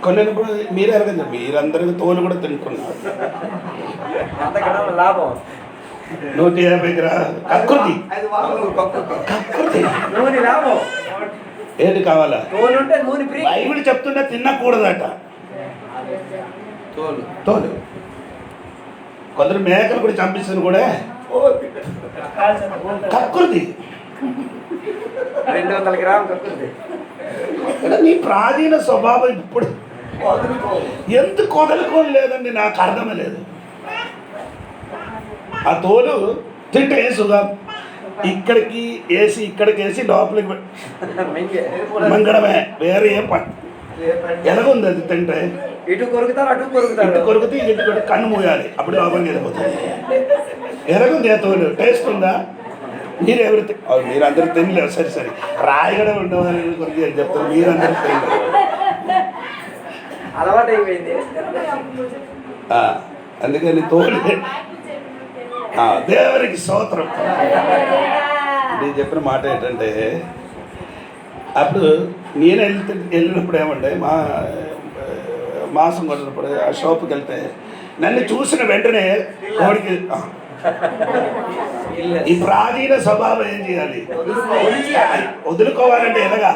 Speaker 1: కొన్నిప్పుడు మీరే ఎలాగండి, మీరందరికీ తోలు కూడా తింటున్నారు.
Speaker 5: అంతకన్నా లాభం
Speaker 1: 150 గ్రాములు కకృతి.
Speaker 5: నూనె లాభం.
Speaker 1: ఏంటి కావాలా?
Speaker 5: తోలు ఉంటే నూనె ఫ్రీ.
Speaker 1: బైబిల్ చెప్తుంటే తినకూడదట తోలు. కొందరు మేకలు కూడా చంపిస్తారు కూడా కకృతి.
Speaker 5: 200 గ్రాములు కక్కుతుంది.
Speaker 1: నీ ప్రాచీన స్వభావం ఇప్పుడు ఎందుకు వదులుకోలేదండి నాకు అర్థం లేదు. ఆ తోలు తింటే సుఖం, ఇక్కడికి వేసి ఇక్కడికి వేసి లోపలికి మంగడమే, వేరే ఏం పని. ఎలాగుంది అది తింటే?
Speaker 5: ఇటు కొరుకుతారు అటు కొరుకుతారు.
Speaker 1: ఇటు కొరికితే ఇటు కొరికి కన్ను మూయాలి, అప్పుడు లోపలికి వెళ్ళిపోతుంది. ఎలాగుంది ఆ తోలు? టేస్ట్ ఉందా? మీరందరూ తినలేవు. సరే రాయగడ ఉండవాలని కొరికి చెప్తారు, మీరందరూ తినలేరు.
Speaker 5: అలవాటు అయిపోయింది.
Speaker 1: అందుకని తోలు దేవునికి స్తోత్రం. నేను చెప్పిన మాట ఏంటంటే, అప్పుడు నేను వెళ్ళినప్పుడు ఏమంటే మాంసం కొట్టినప్పుడు ఆ షాప్కి వెళ్తే నన్ను చూసిన వెంటనే కోడికి ఈ ప్రాచీన స్వభావం ఏం చేయాలి? వదులుకోవాలంటే ఎలాగా?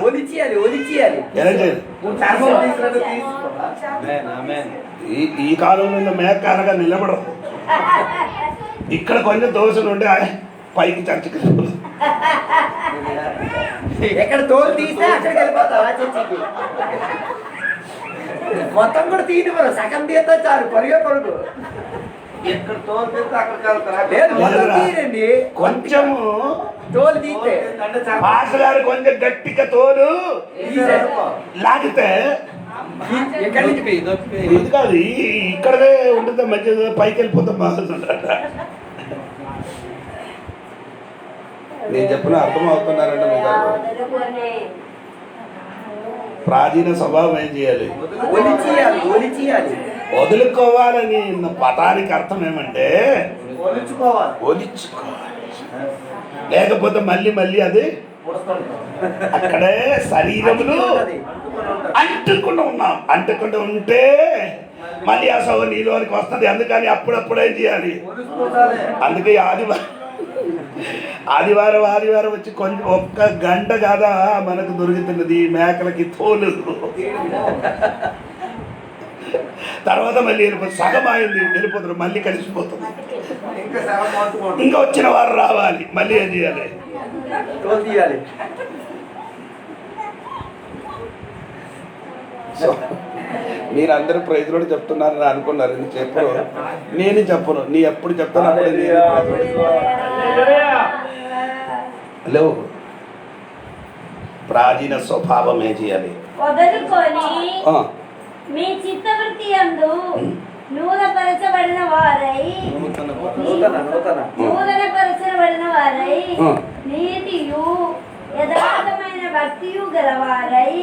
Speaker 1: ఎలా చేయాలి? ఈ కాలంలో మేక అనగా నిలబడదు. ఇక్కడ కొంచెం దోశలు ఉంటే పైకి చర్చకి
Speaker 5: ఎక్కడ తోలు తీస్తే అక్కడికి వెళ్ళిపోతావా చర్చికి? మొత్తం కూడా తీయదు, మనం సగం తీస్తే చాలు, పరుగు. ఎక్కడ తోలు తీస్తే అక్కడికి వెళ్తారా? లేదు, మొత్తం తీయండి. కొంచెము తోలు తీస్తే
Speaker 1: పాస్ గారు కొంచెం గట్టిగా తోలు లాగితే
Speaker 5: ఎక్కడి నుంచి
Speaker 1: ఇది కాదు, ఇక్కడే ఉంటుంది, మధ్య పైకి వెళ్ళిపోతాం. మాట్లాడుతుంటారట. నేను చెప్పిన అర్థం అవుతున్నారంటే మీకు ప్రాచీన స్వభావం ఏం చేయాలి? వదులుకోవాలని పదానికి అర్థం ఏమంటే ఒలుచుకోవాలి. లేకపోతే మళ్ళీ అది అక్కడే శరీరములు అంటుకుంటూ ఉంటే మళ్ళీ ఆ సవ నీలోనికి వస్తుంది. అందుకని అప్పుడప్పుడు ఏం చేయాలి? అందుకే ఆదివారం వచ్చి కొంచెం ఒక్క గంట కాదా మనకు దొరుకుతున్నది మేకలకి తోలు. తర్వాత మళ్ళీ సగం అయింది, వెళ్ళిపోతారు, మళ్ళీ కలిసిపోతుంది. ఇంకా వచ్చిన వారు రావాలి, మళ్ళీ ఏం చేయాలి?
Speaker 5: తోలు తీయాలి.
Speaker 1: మీరందరూ ప్రైజ్ కూడా చెప్తున్నారని అనుకున్నారు. నేను చెప్పను, నీ ఎప్పుడు చెప్తాను అప్పుడు హలో. ప్రాచీన స్వభావం ఏం చేయాలి?
Speaker 3: వదులుకొని మీ చిత్తవృత్తి యందు నూతనపరచబడిన వారై నీతియు యథార్థమైన భక్తియు గలవారై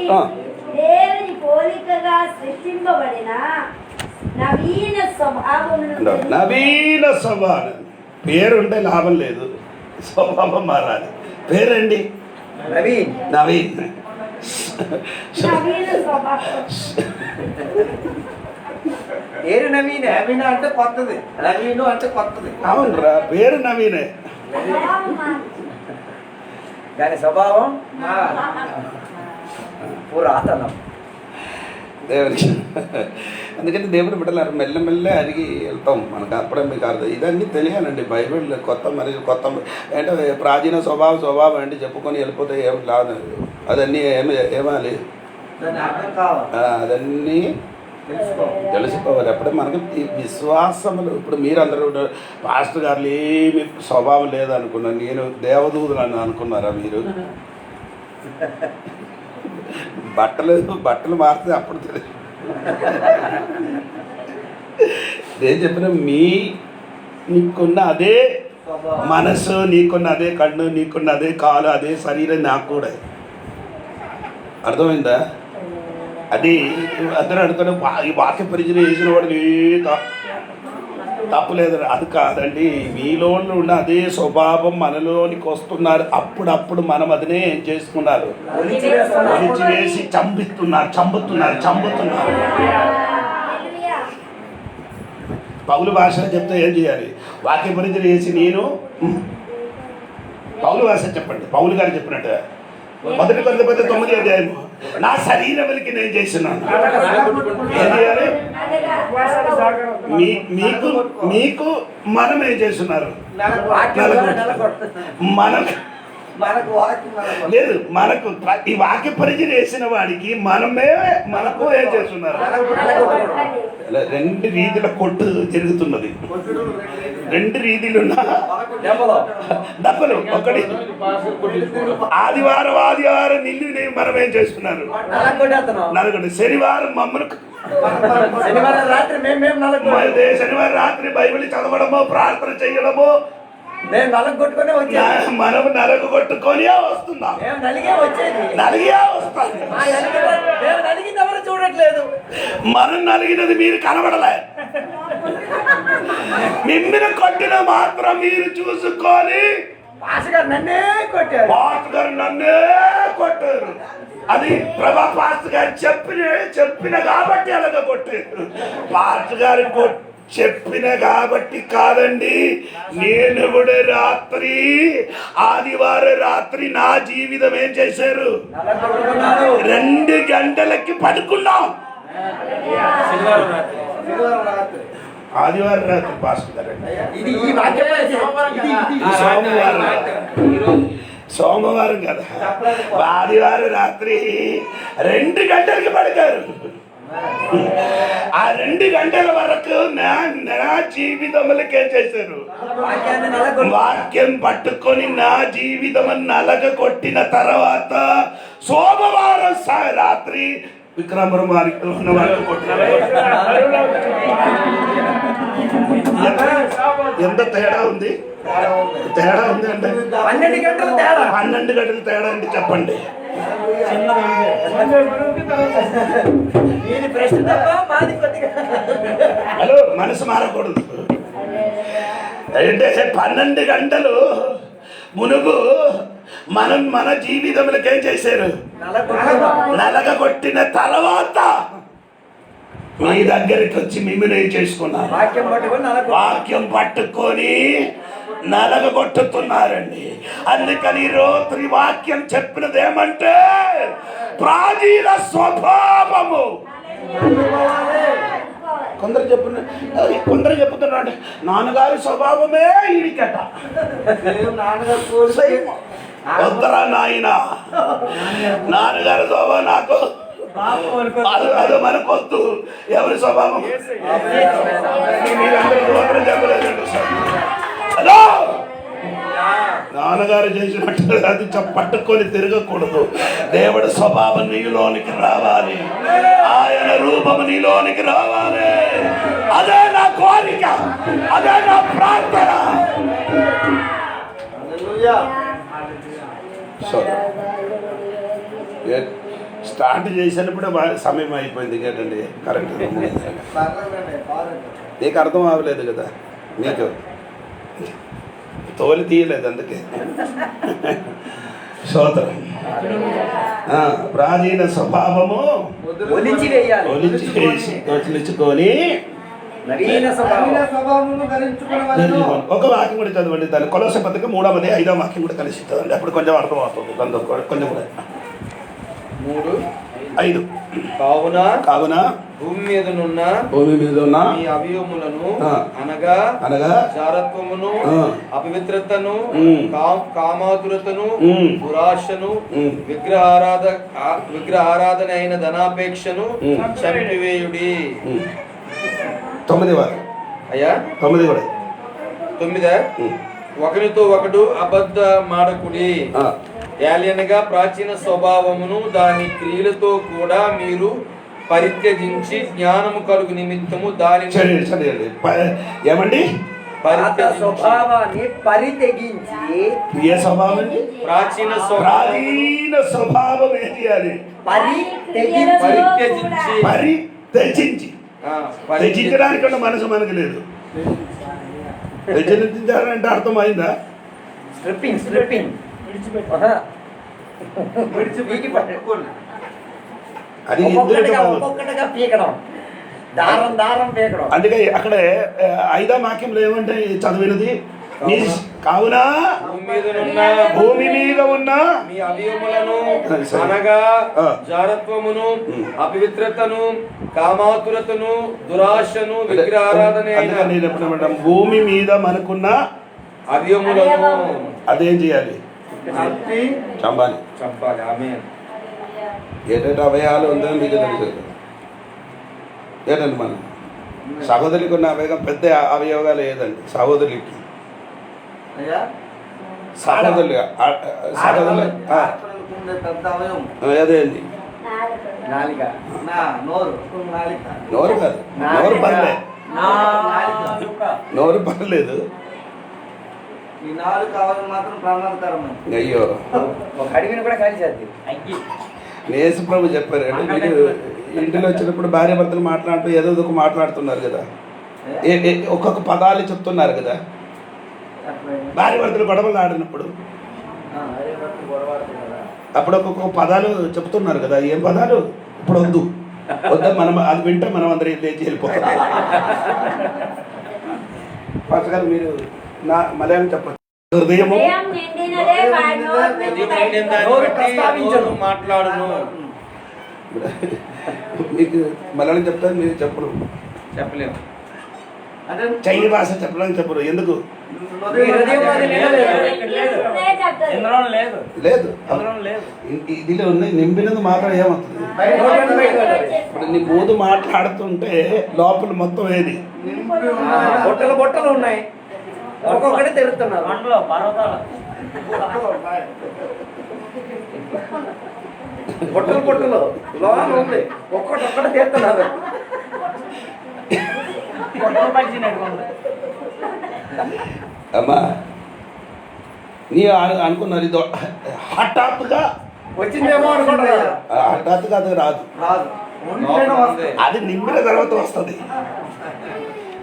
Speaker 3: దేవుని పోలికగా సృష్టింపబడిన నవీన స్వభావం
Speaker 1: నవీన స్వభావం. పేరుంటే లాభం లేదు, స్వభావం మారాలి. పేరండి
Speaker 5: నవీన్.
Speaker 1: నవీన్.
Speaker 3: నవీన స్వభావం.
Speaker 5: పేరు నవీన్. నవీన అంటే కొత్తది, నవీను అంటే కొత్తది.
Speaker 1: అవునరా, పేరు నవీనే,
Speaker 5: దాని స్వభావం పురాతనం.
Speaker 1: దేవునికి. అందుకని దేవుని బిడ్డలారు మెల్లమెల్ల అరిగి వెళ్తాం. మనకు అప్పుడే మీకు అర్థం ఇదన్నీ తెలియాలండి. బైబిల్ కొత్త మరియు కొత్త అంటే ప్రాచీన స్వభావం అంటే చెప్పుకొని వెళ్ళిపోతే ఏం లాదు. అదన్నీ ఏమాలి,
Speaker 5: దాని అర్థం కావాలి,
Speaker 1: అదన్నీ తెలుసుకోవాలి. అప్పుడే మనకు ఈ విశ్వాసములు. ఇప్పుడు మీరందరూ పాస్టర్ గారు ఏమి స్వభావం లేదనుకున్నాను, నేను దేవదూతులు అని అనుకున్నారా మీరు? బట్టలు మారితే అప్పుడు తెలియదు. నేను చెప్పిన నీకున్న అదే మనసు, నీకున్న అదే కన్ను, నీకున్న అదే కాలు, అదే శరీరం నాకు కూడా. అర్థమైందా? అది అందరూ అనుకున్న ఈ వాక్య పరిచయం చేసిన వాడు తప్పులేదు. అది కాదండి, మీలో ఉన్న అదే స్వభావం మనలోనికి వస్తున్నారు. అప్పుడప్పుడు మనం అదనే ఏం చేసుకున్నారు, ఒలిచివేసి చంపుతున్నారు. పౌలు భాషలో చెప్తే ఏం చేయాలి? వాక్య పరిచయం చేసి నేను పౌలు భాష చెప్పండి. పౌలు గారు చెప్పినట్టు 1 కొరింథీ 9వ అధ్యాయం, నా శరీరములకి నేను చేస్తున్నాను. ఏం చేయాలి? మీకు మనం ఏం చేస్తున్నారు? లేదు, మనకు ఈ వాక్య పరిచయం చేసిన వాడికి మనకు ఏం చేస్తున్నారు? 2 రీతిల కొట్టు జరుగుతున్నది. 2 రీతిలు దెబ్బలు. ఒకటి ఆదివారం నిన్ను మనం ఏం చేస్తున్నారు? నలుగురు. శనివారం శనివారం రాత్రి బైబిల్ చదవడము, ప్రార్థన చేయడము, మనం నలగొట్టుకొని వస్తున్నాం.
Speaker 5: చూడట్లేదు,
Speaker 1: మనం నలిగినది మీరు కనబడలే. మిమ్మల్ని కొట్టిన మాత్రం మీరు చూసుకొని
Speaker 5: పాస్టర్ గారు నన్నే
Speaker 1: కొట్టారు. అది ప్రభా పాస్టర్ గారు చెప్పిన కాబట్టి అలాగ కొట్టారు. పాస్టర్ గారు చెప్పిన కాబట్టి కాదండి. నేను కూడా ఆదివారం రాత్రి నా జీవితం ఏం చేశారు? 2 గంటలకి పడుకున్నాం. ఆదివారం రాత్రి పాస్టర్ గారు సోమవారం కదా, ఆదివారం రాత్రి 2 గంటలకి పడకారు. ఆ 2 గంటల వరకు నా జీవితములకి ఏం చేశారు? వాక్యం పట్టుకొని నా జీవితం నలగ కొట్టిన తర్వాత సోమవారం రాత్రి విక్రమపురం వారికి ఎంత తేడా ఉంది? అంటే 12 గంటల తేడా అంటే చెప్పండి. హలో, మనసు మారకూడదు. అంటే 12 గంటలు మునుగు మన జీవితంలోకి ఏం చేశారు? నలగ కొట్టిన తర్వాత మీ దగ్గరికి వచ్చి మిమ్మల్ని ఏం చేసుకున్నారు? వాక్యం పట్టుకొని నలగ కొట్టుతున్నారండి. అందుకని రాత్రి వాక్యం చెప్పినది ఏమంటే ప్రాచీన స్వభావము. కొందరు చెప్తున్నాడు నాన్నగారి స్వభావమే ఇడికట. వద్దరా నాయన, నాన్నగారి స్వభావం నాకు అది మనకొద్దు. ఎవరి స్వభావం? హలో, నాన్నగారు చేసినట్టు అది పట్టుకొని తిరగకూడదు. దేవుడి స్వభావం నీలోనికి రావాలి, ఆయన రూపము నీలోనికి రావాలి. అదే నా కోరిక, అదే నా ప్రార్థన. స్టార్ట్ చేసినప్పుడు సమయం అయిపోయింది కదండి. కరెక్ట్. నీకు అర్థం అవ్వలేదు కదా, నీకు తోలి తీయలేదు అందుకే. స్తోత్రం. ప్రాచీన స్వభావము వదిలించుకొని
Speaker 5: నవీన స్వభావమును ధరించుకొనవలెను.
Speaker 1: ఒక వాక్యం కూడా చదవండి. దాని కొలొస్సే పత్రిక 3వ 5వ వాక్యం కూడా కలిసి చదవండి. అప్పుడు కొంచెం అర్థం అవుతుంది. కొంచెం కూడా 3:5. కావున
Speaker 4: భూమి మీద ఉన్న మీ అవయవములను అనగా జారత్వమును, అపవిత్రతను, కామాతురతను, దురాశను, విగ్రహారాధన అయిన ధనాపేక్షను చంపివేయుడి.
Speaker 1: 9వ
Speaker 4: అయ్యా
Speaker 1: 9 కూడా
Speaker 4: 9. ఒకరితో ఒకడు అబద్ధ మాడకుడి. ఏలియనగా ప్రాచీన స్వభావమును దాని క్రియలతో కూడా మీరు పరిత్యజించి జ్ఞానము కలుగు నిమిత్తము దానిని
Speaker 1: ఏమండి
Speaker 5: స్వభావాన్ని పరిత్యజించి.
Speaker 1: ఏ స్వభావం అండి?
Speaker 4: ప్రాచీన
Speaker 1: స్వభావం ఏం చేయాలి? పరిత్యజించి. త్యజించడానికి మనసు మనకు లేదు. త్యజించాలంటే అర్థమైందా?
Speaker 5: స్ట్రిప్పింగ్
Speaker 1: అది
Speaker 5: ఒక్కొక్కటిగా పీకడం, దారం పీకడం.
Speaker 1: అందుకే అక్కడ 5వ వాక్యంలో ఏమంటే చదివినది, కావున భూమి మీద ఉన్న
Speaker 4: మీ అవయవములను అనగా జారత్వమును, అపవిత్రతను, కామాతురతను, దురాశను, విగ్రహారాధన అయిన
Speaker 1: భూమి మీద మనకున్న
Speaker 4: అవయవములను
Speaker 1: అదేం చేయాలి? చంపాలి.
Speaker 4: ఆమేన్.
Speaker 1: ఏంటంటే అవయవాలు ఉందో మీకు తెలుసు. ఏంటండి మనం సహోదరికి ఉన్న అవయవం పెద్ద అవయవాలు ఏదండి? సహోదరులకి అదే అండి. నోరు కాదు, నోరు పర్లేదు.
Speaker 5: ఈ 4 కావాలి మాత్రం ప్రమాదకరమైనది.
Speaker 1: అయ్యో,
Speaker 5: ఒక అడిగిన కూడా కలిసేది.
Speaker 1: యేసు ప్రభు చెప్పారు అంటే మీరు ఇంటిలో వచ్చినప్పుడు భార్య భర్తలు మాట్లాడుతూ ఏదో ఒక మాట్లాడుతున్నారు కదా, ఒక్కొక్క పదాలు చెప్తున్నారు కదా. భార్య భర్తలు గొడవలు ఆడినప్పుడు అప్పుడు ఒక్కొక్క పదాలు చెప్తున్నారు కదా. ఏం పదాలు? ఇప్పుడు వద్దా మనం అది వింటే మనం అందరం లేచి వెళ్ళిపోతాం. ఫస్ట్ గారు మీరు నా మలయాళం చెప్పచ్చు. హృదయము
Speaker 4: మాట్లాడును.
Speaker 1: మీకు మలయాళం చెప్తారు, మీరు చెప్పరు.
Speaker 4: చెప్పలేము.
Speaker 1: చైనా భాష చెప్పడానికి చెప్పరు. ఎందుకు లేదు? ఇదిలో ఉన్నాయి. నింపినది మాత్రం ఏమవుతుంది? ఇప్పుడు నీ మూదు మాట్లాడుతుంటే లోపల మొత్తం ఏది?
Speaker 5: బొట్టలు ఉన్నాయి. ఒక్కొక్కటి తెరుస్తున్నారు. బొట్టలు లోపల ఉంది. ఒక్కటి తెరుతున్నారు.
Speaker 1: అమ్మా నీ అనుకున్నారు ఇది హఠాత్తుగా
Speaker 5: వచ్చిందేమో అనుకుంటున్నారు.
Speaker 1: హఠాత్తుగా అది రాదు. అది నింపిన తర్వాత వస్తుంది.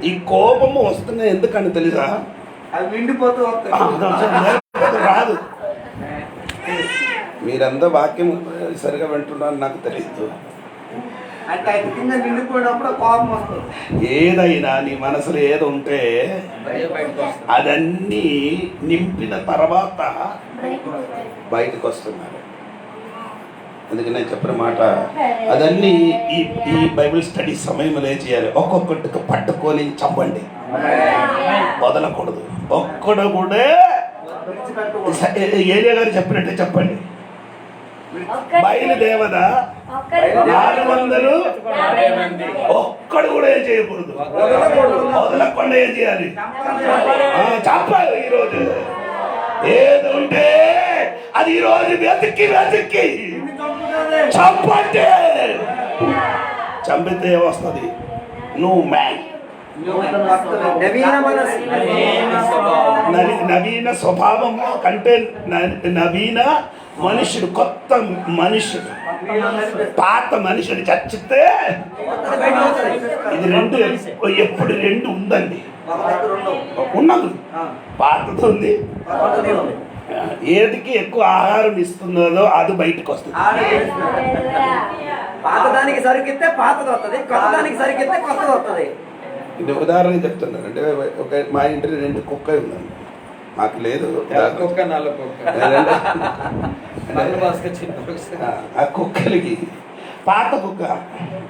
Speaker 1: ఈ కోపము వస్తున్నా ఎందుకని తెలుసా?
Speaker 5: అది నిండిపోతూ
Speaker 1: రాదు. మీరంతా వాక్యం సరిగా వింటున్నారని నాకు తెలియదు.
Speaker 5: అంటే కింద నిండిపోయినప్పుడు కోపం వస్తుంది.
Speaker 1: ఏదైనా నీ మనసులో ఏది ఉంటే అదన్నీ నింపిన తర్వాత బయటకు వస్తున్నారు. అందుకే నేను చెప్పిన మాట అదన్నీ ఈ బైబిల్ స్టడీ సమయంలో ఏం చేయాలి? ఒక్కొక్కటికి పట్టుకొని చంపండి, వదలకూడదు. ఒక్కడు కూడా ఏలియా గారు చెప్పినట్టే చెప్పండి. బయలుదేవద 400 ఒక్కడు కూడా ఏం చేయకూడదు, వదలకుండా ఏం చేయాలి? చెప్పాలి. ఈరోజు ఏది ఉంటే అది ఈరోజు వెతికి చంపండి. చంపితే వస్తుంది నువ్వు మ్యాన్. నవీన స్వభావం కంటే నవీన మనుషుడు, కొత్త మనుషుడు. పాత మనిషిని చచ్చితే ఇది రెండు ఎప్పుడు రెండు ఉందండి, ఉన్నది పాతది ఉంది. ఏదికి ఎక్కువ ఆహారం ఇస్తుందో అది బయటకు వస్తుంది.
Speaker 5: పాతదానికి సరికిస్తే పాతది వస్తుంది, కొత్తదానికి సరికిస్తే కొత్తది వస్తుంది.
Speaker 1: ఇది ఉదాహరణ చెప్తున్నాను. అంటే మా ఇంటిని 2 కుక్క ఉందండి, మాకు లేదు.
Speaker 4: కుక్క నల్ల కుక్క
Speaker 1: ఆ కుక్కలకి పాత కుక్క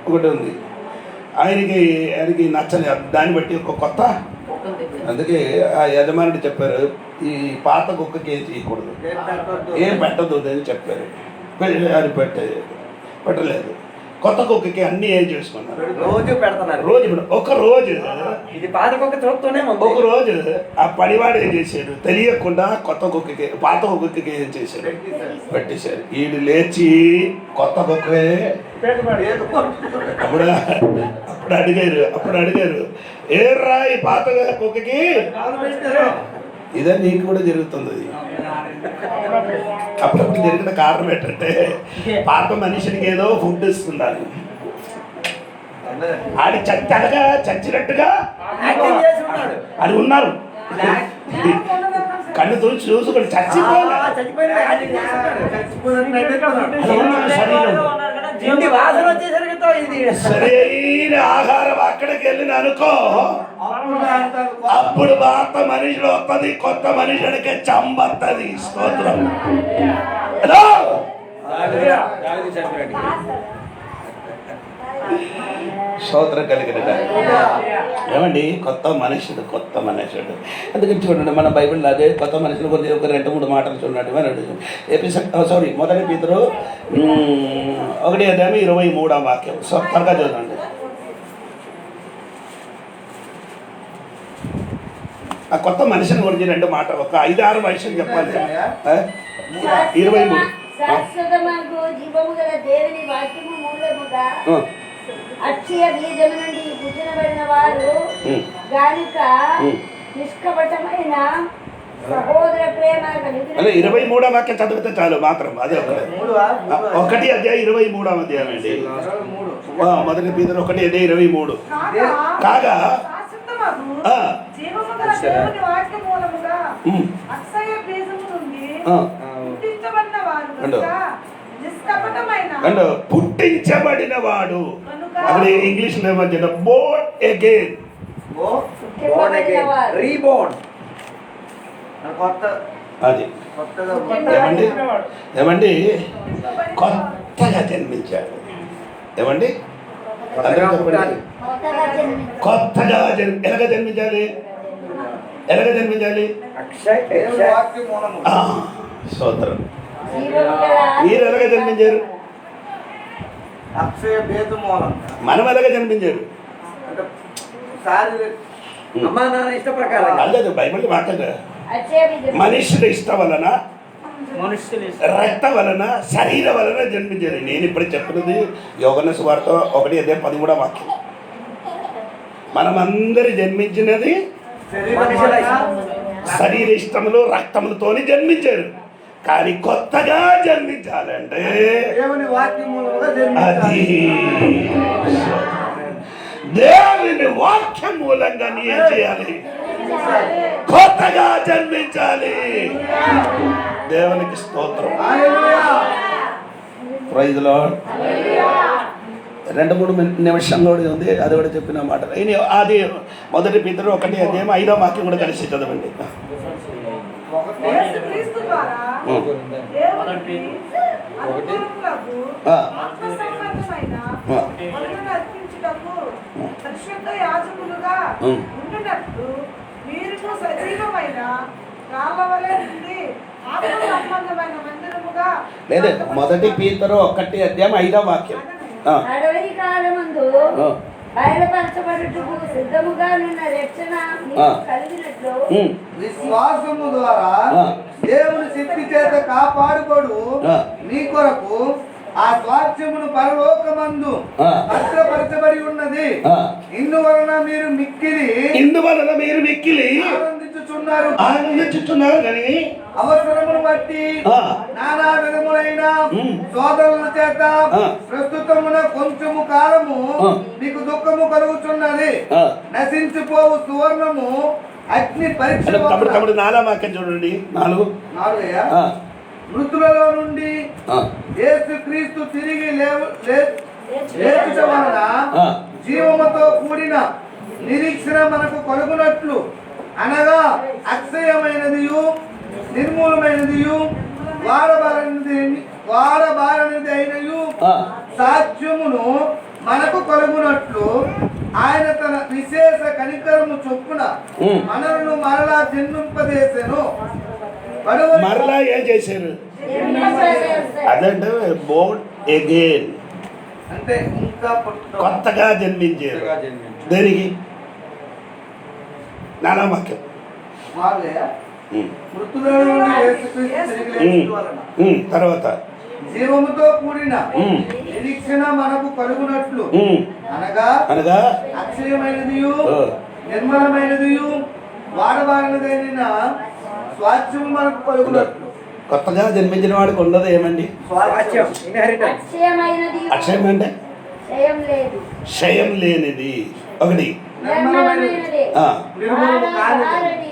Speaker 1: ఒకటి ఉంది, ఆయనకి నచ్చని దాన్ని బట్టి ఒక కొత్త. అందుకే ఆ యజమానుడు చెప్పారు, ఈ పాత కుక్కకి ఏం చేయకూడదు, ఏం పెట్టదు అని చెప్పారు. అది పెట్టలేదు. కొత్త కుక్కకి అన్ని ఏం చేసుకున్నారు,
Speaker 5: రోజు పెడుతున్నారు.
Speaker 1: ఒక రోజు
Speaker 5: ఇది పాత కుక్క చూస్తూనే
Speaker 1: ఒక రోజు ఆ పనివాడు ఏం చేశాడు, తెలియకుండా కొత్త కుక్కకి పాత కుక్కకి ఏం చేశాడు, పెట్టేశాడు. వీడు లేచి కొత్త కుక్కే అప్పుడు అడిగారు ఏర్రా ఈ పాత కుక్కకి. ఇదే నీకు కూడా జరుగుతుంది. అప్పుడప్పుడు జరిగిన కారణం ఏంటంటే పాత మనిషికి ఏదో ఫుడ్ ఇస్తున్నారు, ఆడి చచ్చినట్టుగా అది ఉన్నారు. కళ్ళు చూసుకొని చచ్చిపోయిన సరైన ఆహారం అక్కడికి వెళ్ళిన అనుకో, అప్పుడు పాత మనిషిలో వస్తుంది, కొత్త మనిషికి చంబత్తది. స్తోత్రం. హలో స్తోత్రం కలిగిన ఏమండి, కొత్త మనుషుడు. అందుకని చూడండి, మన బైబిల్ అదే కొత్త మనుషుల గురించి ఒక 2-3 మాటలు చూడండి. మొదటి పేతురు 1:23 వాక్యం త్వరగా చూడండి. ఆ కొత్త మనిషిని గురించి 2 మాటలు, ఒక 5-6 విషయం చెప్పాలి. 23
Speaker 3: శాశ్వతమగు జీవము గల దేవుని వాక్యము మూలముగా అక్షయ బీజము నుండి పుట్టినబడిన వారు గానుక నిష్కపటమైన సహోదర ప్రేమ కలిగిన
Speaker 1: 23వ వాక్యం చదివితే చాలు మాత్రం. అదే 1:23 అండి. మొదటి పేతురు 1:23 కాగా
Speaker 2: జీవము గల దేవుని వాక్య మూలముగా అక్షయ బీజము నుండి పుట్టించబడిన వారు
Speaker 1: పుట్టించబడిన వాడు. అక్కడ ఇంగ్లీష్ లో ఏమంటే బోర్న్ అగైన్,
Speaker 5: రీబోర్న్. అది
Speaker 1: ఏమండి కొత్తగా జన్మించాడు. ఏమండి కొత్తగా ఎలాగ జన్మించాలి? స్తోత్రం. మీరు ఎలాగ జన్మించారు?
Speaker 5: అక్షయ భేదు మూలం.
Speaker 1: మనం ఎలాగ జన్మించారు?
Speaker 5: అమ్మా నాన్న ఇష్ట ప్రకారం
Speaker 1: అల్లదు. బైబిల్ మాట్లాడ మనుషుల ఇష్టం వలన, రక్త వలన, శరీరం వలన జన్మించారు. నేను ఇప్పుడు చెప్పినది యోగన సువార్త 1:13 వాక్యం. మనమందరి జన్మించినది శరీర ఇష్టములు రక్తములతోని జన్మించారు. కానీ కొత్తగా జన్మించాలంటే అది దేవుని వాక్యం మూలంగా ఏం చేయాలి? కొత్తగా జన్మించాలి. దేవునికి స్తోత్రం. Praise lord. 2-3 నిమిషంలో ఉంది, అది కూడా చెప్పిన మాట. అది మొదటి పేతురు 1:5 వాక్యం కూడా కలిసి చదవండి.
Speaker 2: యేసుక్రీస్తు ద్వారా దేవునికి అనుకూలములకు ఆత్మసంబంధమైన బలులను అర్పించుటకు పరిశుద్ధ యాజకులుగా ఉండునట్లు మీరును సజీవమైన రాళ్ళవలే నుండి ఆత్మ సంబంధమైన మందిరముగా.
Speaker 1: లేదు, మొదటి పేతురు 1:5 వాక్యం.
Speaker 3: అడవి కాలమందు బయలుపరచబడుటకు సిద్ధముగా నిన్న రక్షణ కలిగినట్లు
Speaker 5: విశ్వాసము ద్వారా దేవుని శక్తి చేత కాపాడుకోడు నీ కొరకు ఆ స్వాస్థ్యమును పరలోకమందు భద్రపరచబడి ఉన్నది. ఇందువలన మీరు మిక్కిలి ఆనందించుచున్నారు
Speaker 1: ఆనందించుతున్నారు కానీ
Speaker 5: అవసరమును బట్టి
Speaker 1: ఆ.
Speaker 5: నానా విధములైన
Speaker 1: ఉమ్.
Speaker 5: సోదరుల చేత
Speaker 1: ఆ.
Speaker 5: ప్రస్తుతమున కొంచెము కాలము
Speaker 1: ఆ.
Speaker 5: నీకు దుఃఖము కలుగుతున్నది
Speaker 1: ఆ.
Speaker 5: నశించిపోవు సువర్ణము అగ్ని పరీక్ష
Speaker 1: తమ్ముడు తమ్ముడు నాలా వాక్యం చూడండి 4.
Speaker 5: నాలుగయ్యా.
Speaker 1: ఆ.
Speaker 5: మృతులలో నుండి
Speaker 1: ఆ.
Speaker 5: యేసుక్రీస్తు తిరిగి లేచుట వలన
Speaker 1: ఆ.
Speaker 5: జీవముతో కూడిన నిరీక్షణ మనకు కలుగునట్లు అనగా అక్షయమైనదియు నిర్మూలమైనదియు వాడబారనిది అయినయు
Speaker 1: ఆ.
Speaker 5: సాధ్యమును మనకు కలుగునట్లు ఆయన తన విశేష కనికరము చొప్పున
Speaker 1: ఉమ్.
Speaker 5: మనలను మరలా జన్మింపజేసెను
Speaker 1: మరలా ఏం చేశారు? అదంటే బోర్న్ అగైన్,
Speaker 5: అంటే ఇంకా పుట్టుక
Speaker 1: కొత్తగా జన్మించారు. దేనికి? నానా వాక్యం.
Speaker 5: వాళ్ళే
Speaker 1: ఉమ్.
Speaker 5: మృతులలో నుండి యేసుక్రీస్తు తిరిగి లేచుట వలన
Speaker 1: తర్వాత
Speaker 5: జీవముతో కూడిన
Speaker 1: ఉమ్.
Speaker 5: నిరీక్షణ మనకు కలుగునట్లు
Speaker 1: ఉమ్.
Speaker 5: అనగా
Speaker 1: అనగా
Speaker 5: అక్షయమైనదియు
Speaker 1: ఆ.
Speaker 5: నిర్మలమైనదియు వాడబారినదైన స్వాస్థ్యము మనకు కలుగునట్లు
Speaker 1: కొత్తగా జన్మించిన వాడికి ఉన్నది ఏమండి?
Speaker 5: స్వాస్థ్యం ఇన్హెరిటెన్స్.
Speaker 3: అక్షయమైనది
Speaker 1: అక్షయం అంటే
Speaker 3: క్షయం లేదు,
Speaker 1: క్షయం లేనిది. ఒకటి
Speaker 3: నిర్మలమైనది,
Speaker 1: ఆ.
Speaker 5: నిర్మూలము కానిది.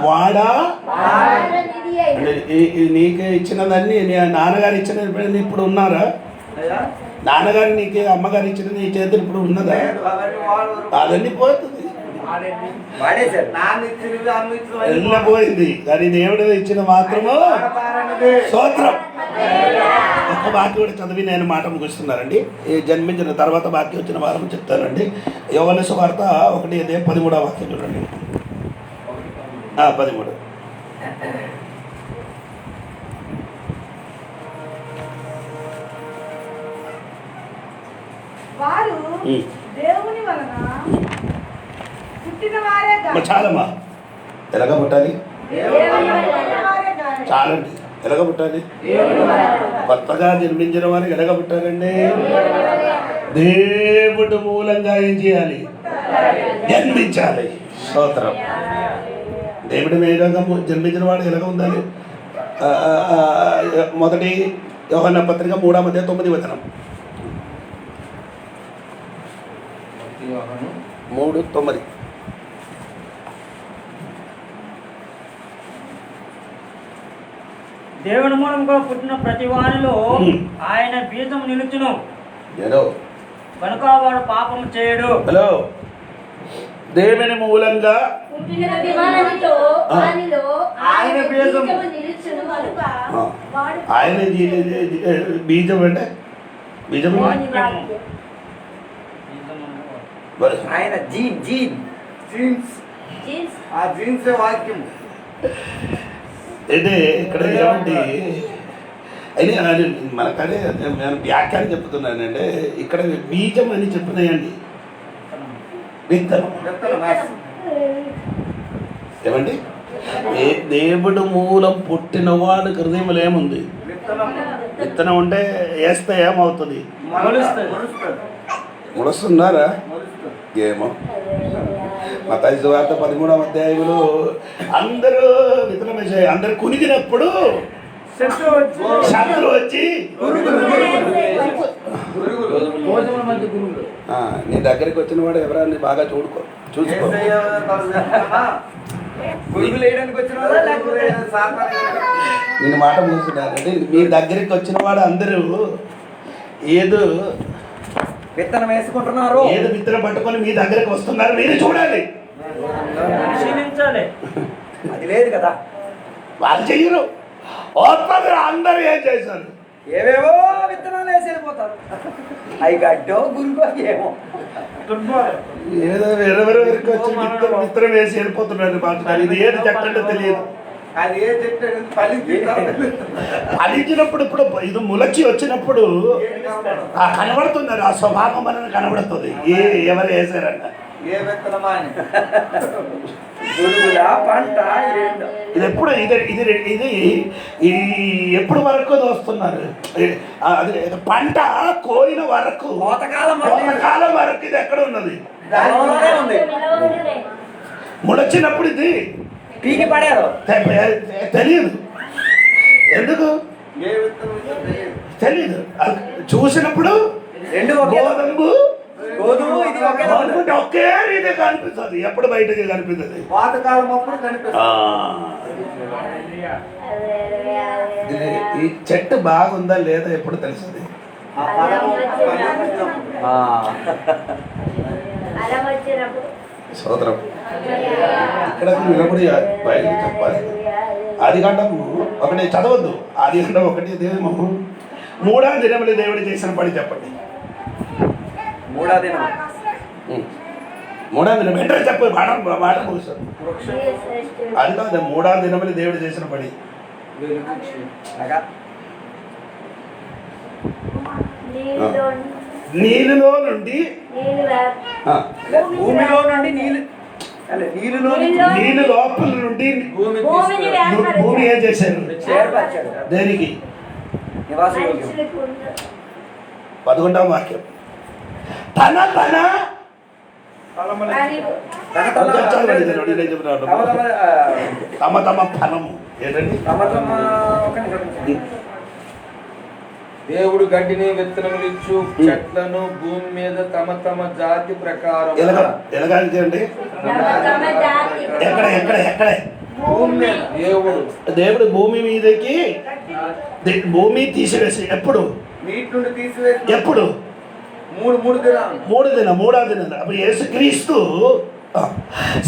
Speaker 1: వాడా
Speaker 3: వాడనిది అయిన
Speaker 1: అంటే నీకు ఇచ్చినదన్నీ నీ నాన్నగారు ఇచ్చిన ఇప్పుడు ఉన్నారా?
Speaker 5: అయ్యా,
Speaker 1: నాన్నగారు నీకు అమ్మగారు ఇచ్చిన నీ చేతులు ఇప్పుడు ఉన్నదా?
Speaker 5: లేదు, అవన్నీ వాడు
Speaker 1: అదన్నీ పోతుంది,
Speaker 5: వాడేశారు. నాన్న ఇచ్చినవి అమ్మ ఇచ్చినవి
Speaker 1: వెళ్ళిపోయింది. కానీ దేవుడు ఇచ్చిన మాత్రము
Speaker 5: వాడబారనిదే.
Speaker 1: స్తోత్రం. ఒక్క వాక్యం కూడా చదివి నేను మాట ముగిస్తున్నానండి. ఈ జన్మించిన తర్వాత వాక్యం వచ్చిన వారం చెప్తానండి. యోహాను సువార్త 1:13 వాక్యం చూడండి. 13.
Speaker 2: వారు
Speaker 1: ఉమ్.
Speaker 2: దేవుని వలన పుట్టిన వారే కాదు.
Speaker 1: చాలమ్మా. ఎలాగ పుట్టాలి?
Speaker 2: దేవుని వలన పుట్టిన వారే కాదు.
Speaker 1: చాలండి. ఎలాగ పుట్టాలి? కొత్తగా జన్మించిన వారికి ఎలాగ పుట్టాలండి? దేవుడు మూలంగా ఏం చేయాలి? జన్మించాలి. స్తోత్రం. దేవుడు మీదుగా జన్మించిన వాడు ఎలాగ ఉండాలి? మొదటి యోహాను పత్రిక 3:9 3:9.
Speaker 7: దేవుని మూలంగా పుట్టిన ప్రతి వానిలో
Speaker 1: హ్మ్.
Speaker 7: ఆయన బీజం నిలుచును
Speaker 1: హలో
Speaker 7: కనుక వాడు పాపం చేయడు.
Speaker 1: హలో. దేవుని మూలంగా
Speaker 3: పుట్టిన ప్రతి వానిలో
Speaker 1: ఆ.
Speaker 3: వానిలో ఆయన
Speaker 5: ఆయన బీజం
Speaker 3: బీజము నిలుచును కనుక
Speaker 1: ఆ,
Speaker 3: వాడు
Speaker 1: ఆయన బీజం అంటే బీజం
Speaker 3: వాని వాక్యం.
Speaker 5: ఆయన జీన్స్
Speaker 3: జీన్స్
Speaker 5: ఆ జీన్స్ వాక్యం.
Speaker 1: అంటే ఇక్కడ ఏమండి అయినా మనకదే నేను వ్యాఖ్యానం చెప్తున్నానంటే ఇక్కడ బీజం అని చెప్తున్నాయండి. విత్తనం
Speaker 5: చెప్తాను మాస్.
Speaker 1: ఏమండి? దేవుడు మూలం పుట్టినవాడు హృదయంలో ఏముంది?
Speaker 5: విత్తనం
Speaker 1: విత్తనం ఉంటే వేస్తే ఏమవుతుంది?
Speaker 5: మొలుస్తుంది.
Speaker 1: ముడుస్తున్నారా?
Speaker 5: మొలుస్తుంది.
Speaker 1: ఏమో. మత్తయి సువార్త 13వ అధ్యాయంలో అందరూ విత్తనం వేసే అందరు కునిగినప్పుడు శత్రువు వచ్చి నీ దగ్గరికి వచ్చిన వాడు ఎవరాన్ని బాగా చూసుకో.
Speaker 5: యేసయ్య తన పురుగులు వేయడానికి వచ్చిన వాళ్ళా లేకపోతే సాతాను
Speaker 1: నేను మాట ముగిస్తున్నానంటే మీ దగ్గరికి వచ్చిన వాడు అందరూ ఏదో
Speaker 5: విత్తనం వేసుకుంటున్నారు.
Speaker 1: ఏదో విత్తనం పట్టుకొని మీ దగ్గరికి వస్తున్నారు, మీరు చూడాలి.
Speaker 7: క్షమించాలి.
Speaker 5: అది లేదు కదా.
Speaker 1: వాళ్ళు చెయ్యరు. అందరూ ఏం చేశారు?
Speaker 5: ఏవేవో విత్తనాలు వేసి వెళ్ళిపోతారు. అవి గడ్డో గురుకో ఏమో.
Speaker 1: ఏదో ఎవరెవరికి వచ్చి విత్తనం వేసి వెళ్ళిపోతున్నారు. మాట్లాడారు ఇది ఏది చెట్టంటే తెలియదు.
Speaker 5: అది ఏ చెట్టు
Speaker 1: ఫలించినప్పుడు ఇప్పుడు ఇది ములచి వచ్చినప్పుడు కనబడుతున్నారు. ఆ స్వభావం మనకు కనబడుతుంది. ఎవరు వేసారంట?
Speaker 5: ఏ విత్తనమా అని. గురుగుల పంట ఏంటో.
Speaker 1: ఇది ఎప్పుడు ఇది ఇది ఇది ఈ ఎప్పుడు వరకు వస్తున్నారు? అది పంట కోయిన వరకు,
Speaker 5: కోతకాలం
Speaker 1: వరకు ఇది ఎక్కడ ఉన్నది?
Speaker 5: దానిలోనే ఉంది.
Speaker 1: ములచినప్పుడు ఇది
Speaker 5: పీకి పడారు.
Speaker 1: తెలియదు. ఎందుకు
Speaker 5: ఏ విత్తనం తెలియదు.
Speaker 1: తెలియదు. చూసినప్పుడు
Speaker 5: రెండు ఒకే
Speaker 1: గోధుమ
Speaker 5: ఇది ఒకే
Speaker 1: ఒకే రీతి కనిపిస్తుంది. ఎప్పుడు బయటకి కనిపిస్తుంది.
Speaker 5: పాతకాలం అప్పుడు కనిపిస్తుంది.
Speaker 1: ఈ చెట్టు బాగుందా లేదా ఎప్పుడు తెలుస్తుంది. సోదరం ఇక్కడ నిలబడి బయటకు చెప్పాలి. ఆదికాండము ఒకటి చదవద్దు. ఆదికాండం 1 మూడవ దినములు దేవుడు చేసిన పని చెప్పండి.
Speaker 5: మూడవ దినం
Speaker 1: వెంటనే చెప్పు. మాట ముగిస్తారు. అది కాదు, 3వ దినములు దేవుడు చేసిన పని. నీళ్ళలో నుండి
Speaker 5: భూమిలో నుండి
Speaker 1: నీళ్ళు లోపల నుండి భూమి ఏం చేశారు? దేనికి? 11వ వాక్యం. తన తమ ఫలము ఏంటండి?
Speaker 4: దేవుడు గడ్డిని విత్తనములు ఇచ్చు చెట్లను భూమి మీద తమ జాతి ప్రకారం.
Speaker 1: ఎలాగండి? ఎక్కడ దేవుడు భూమి మీదకి భూమి తీసివేసి ఎప్పుడు?
Speaker 5: నీటి నుండి తీసివేసి
Speaker 1: ఎప్పుడు?
Speaker 5: 3 దినాలు.
Speaker 1: 3వ దినం. అప్పుడు యేసుక్రీస్తు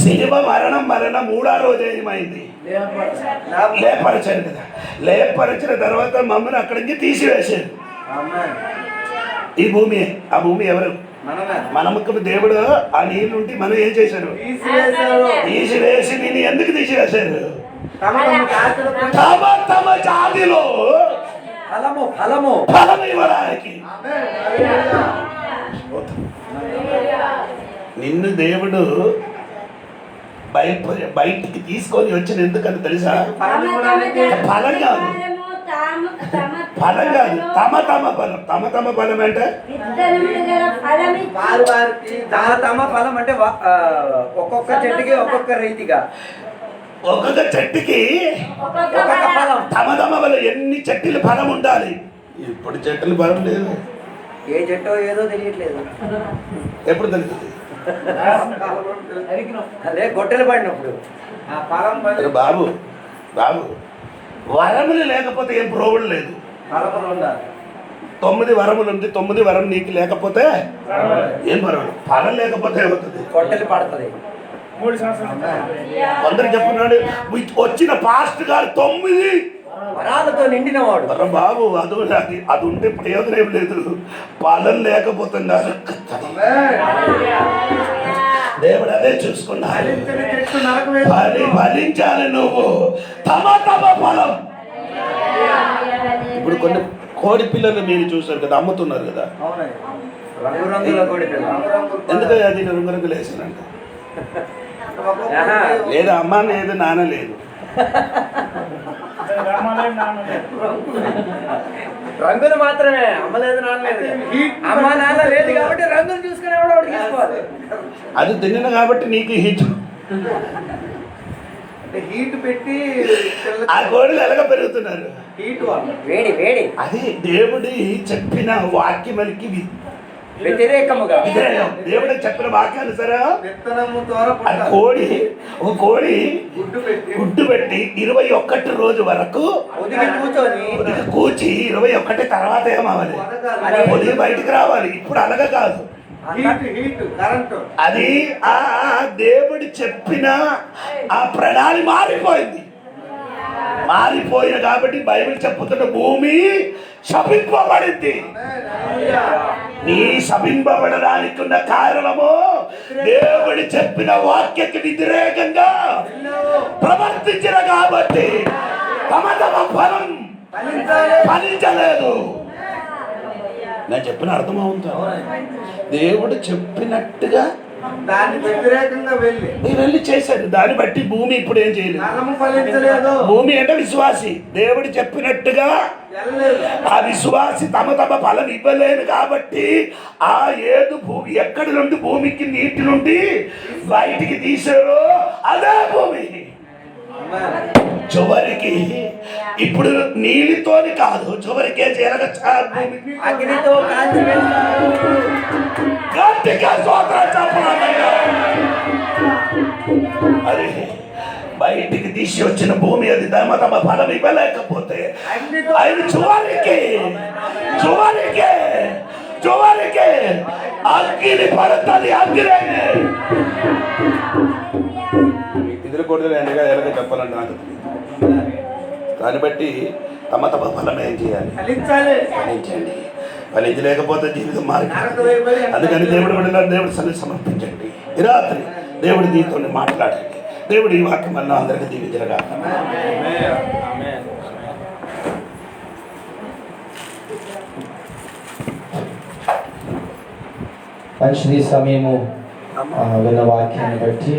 Speaker 1: శిలువ మరణం 3వ రోజు ఏమైంది? లేపరచారు కదా. లేపరచిన తర్వాత మమ్మల్ని అక్కడి నుంచి తీసివేశారు. ఈ భూమి, ఆ భూమి ఎవరు? మనకు దేవుడు ఆ నీళ్ళు నుండి మనం ఏం చేశారు? తీసివేసి నేను ఎందుకు తీసివేశారు? తమ జాతిలో ఫలము ఇవ్వడానికి. నిన్ను దేవుడు బయటికి తీసుకొని వచ్చిన ఎందుకని తెలుసా? ఫలం కాదు. తమ ఫలం అంటే
Speaker 5: తమ ఫలం అంటే ఒక్కొక్క చెట్టుకి ఒక్కొక్క రీతిగా
Speaker 1: ఒక్కొక్క చెట్టుకి తమ వల్ల ఎన్ని చెట్టులు ఫలం ఉండాలి. ఇప్పుడు చెట్టులు ఫలం లేదు.
Speaker 5: ఏ చెట్టో ఏదో తెలియట్లేదు.
Speaker 1: ఎప్పుడు తెలుస్తుంది?
Speaker 5: అదే గొట్టెలు పడినప్పుడు ఆ ఫలం.
Speaker 1: బాబు వరములు లేకపోతే ఏం ప్రోగులు లేదు. 9 వరములు ఉంది. 9 వరం నీకు లేకపోతే ఏం పర్వాలేదు. ఫలం లేకపోతే ఏమవుతుంది?
Speaker 5: గొట్టెలు పడుతుంది.
Speaker 6: 3 సంవత్సరాలు
Speaker 1: అందరు చెప్తున్నాడు వచ్చిన పాస్ట్ గారు 9
Speaker 5: వరాలతో నిండిన వాడు.
Speaker 1: బాబు అది ఉంటే ప్రయోజనం లేదు. ఫలం లేకపోతున్నారు. దేవుడు అదే చూసుకున్నాడు. ఫలించాలి నువ్వు. తమ ఫలం. ఇప్పుడు కొన్ని కోడి పిల్లలు మీరు చూసారు కదా, అమ్ముతున్నారు కదా. ఎందుకు అది రంగురంగులు వేసానంట? లేదా అమ్మ లేదు, నాన్న లేదు.
Speaker 5: రంగులు మాత్రమే, అమ్మలేదు నాన్నలేదు. అమ్మ నాన్న లేదు కాబట్టి రంగులు చూసుకునేవాడు వాడు తీసుకోవాలి.
Speaker 1: అది తిన్న కాబట్టి నీకు హీట్
Speaker 5: పెట్టి
Speaker 1: ఆ కోడిలు ఎలాగ పెరుగుతున్నారు?
Speaker 5: వేడి
Speaker 1: అది దేవుడి చెప్పిన వాక్యమనికి
Speaker 5: వ్యతిరేకముగా
Speaker 1: దేవుడు చెప్పిన వాక్యానుసారా
Speaker 5: విత్తనము ద్వారా
Speaker 1: ఒక కోడి గుడ్డు పెట్టి 21 రోజు వరకు కూర్చి 21 తర్వాత ఏమవ్వాలి? పొదిగి బయటికి రావాలి. ఇప్పుడు అలాగ కాదు. అది ఆ దేవుడు చెప్పిన ఆ ప్రణాళి మారిపోయిన కాబట్టి బైబిల్ చెప్పుతున్న భూమి శపింపబడింది. నీ శపింపబడడానికి ఉన్న కారణము దేవుడు చెప్పిన వాక్యకి వ్యతిరేకంగా ప్రవర్తించిన కాబట్టి తమ ఫలం ఫలించలేదు. నేను చెప్పిన అర్థమవుతా? దేవుడు చెప్పినట్టుగా
Speaker 5: దాన్ని వ్యతిరేకంగా
Speaker 1: వెళ్ళి చేశాడు. దాన్ని బట్టి భూమి ఇప్పుడు ఏం చేయలేదు. భూమి అంటే విశ్వాసి. దేవుడు చెప్పినట్టుగా ఆ విశ్వాసి తమ ఫలం ఇవ్వలేను కాబట్టి ఆ ఏదు భూమి ఎక్కడి నుండి భూమికి నీటి నుండి బయటికి తీసారో అదే భూమి చివరికి ఇప్పుడు నీళ్ళతోని కాదు, చివరికి ఏం చేయాలి?
Speaker 5: అగ్నితో కాల్చి వేస్తారు.
Speaker 1: గట్టిగా స్తోత్రం చెప్పాలయ్యా. అది బయటికి తీసి వచ్చిన భూమి అది తమ ఫలం ఇవ్వలేకపోతే ఆయన చివరికి అగ్ని పడుతుంది. అగ్ని ఇద్దరు కొడుకులు ఎండగా ఎలాగో చెప్పాలంటే నాకు తెలియదు. దాన్ని బట్టి తమ ఫలం ఏం చేయాలి? ఫలించండి. ఫలించలేకపోతే జీవితం మారి. అందుకని దేవుడు బిడ్డలారా, దేవుడి సన్నిధి సమర్పించండి. ఈ రాత్రి దేవుడి దీంతో మాట్లాడండి. దేవుడి ఈ వాక్యం వల్ల అందరికీ దీవించగా.
Speaker 8: మంచిది సమయము విన్న వాక్యాన్ని బట్టి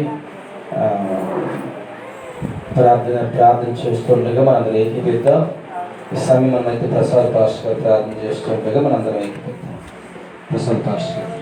Speaker 8: ప్రార్థన చేస్తుండగా మనందరం ఏకీపిద్దాం. ఈ సమయం మనమైతే ప్రసాద్ పాస్టర్ గారు ప్రార్థన చేస్తుండగా మనందరం ఏకీపిద్దాం. ప్రసాద్ పాస్టర్ గారు.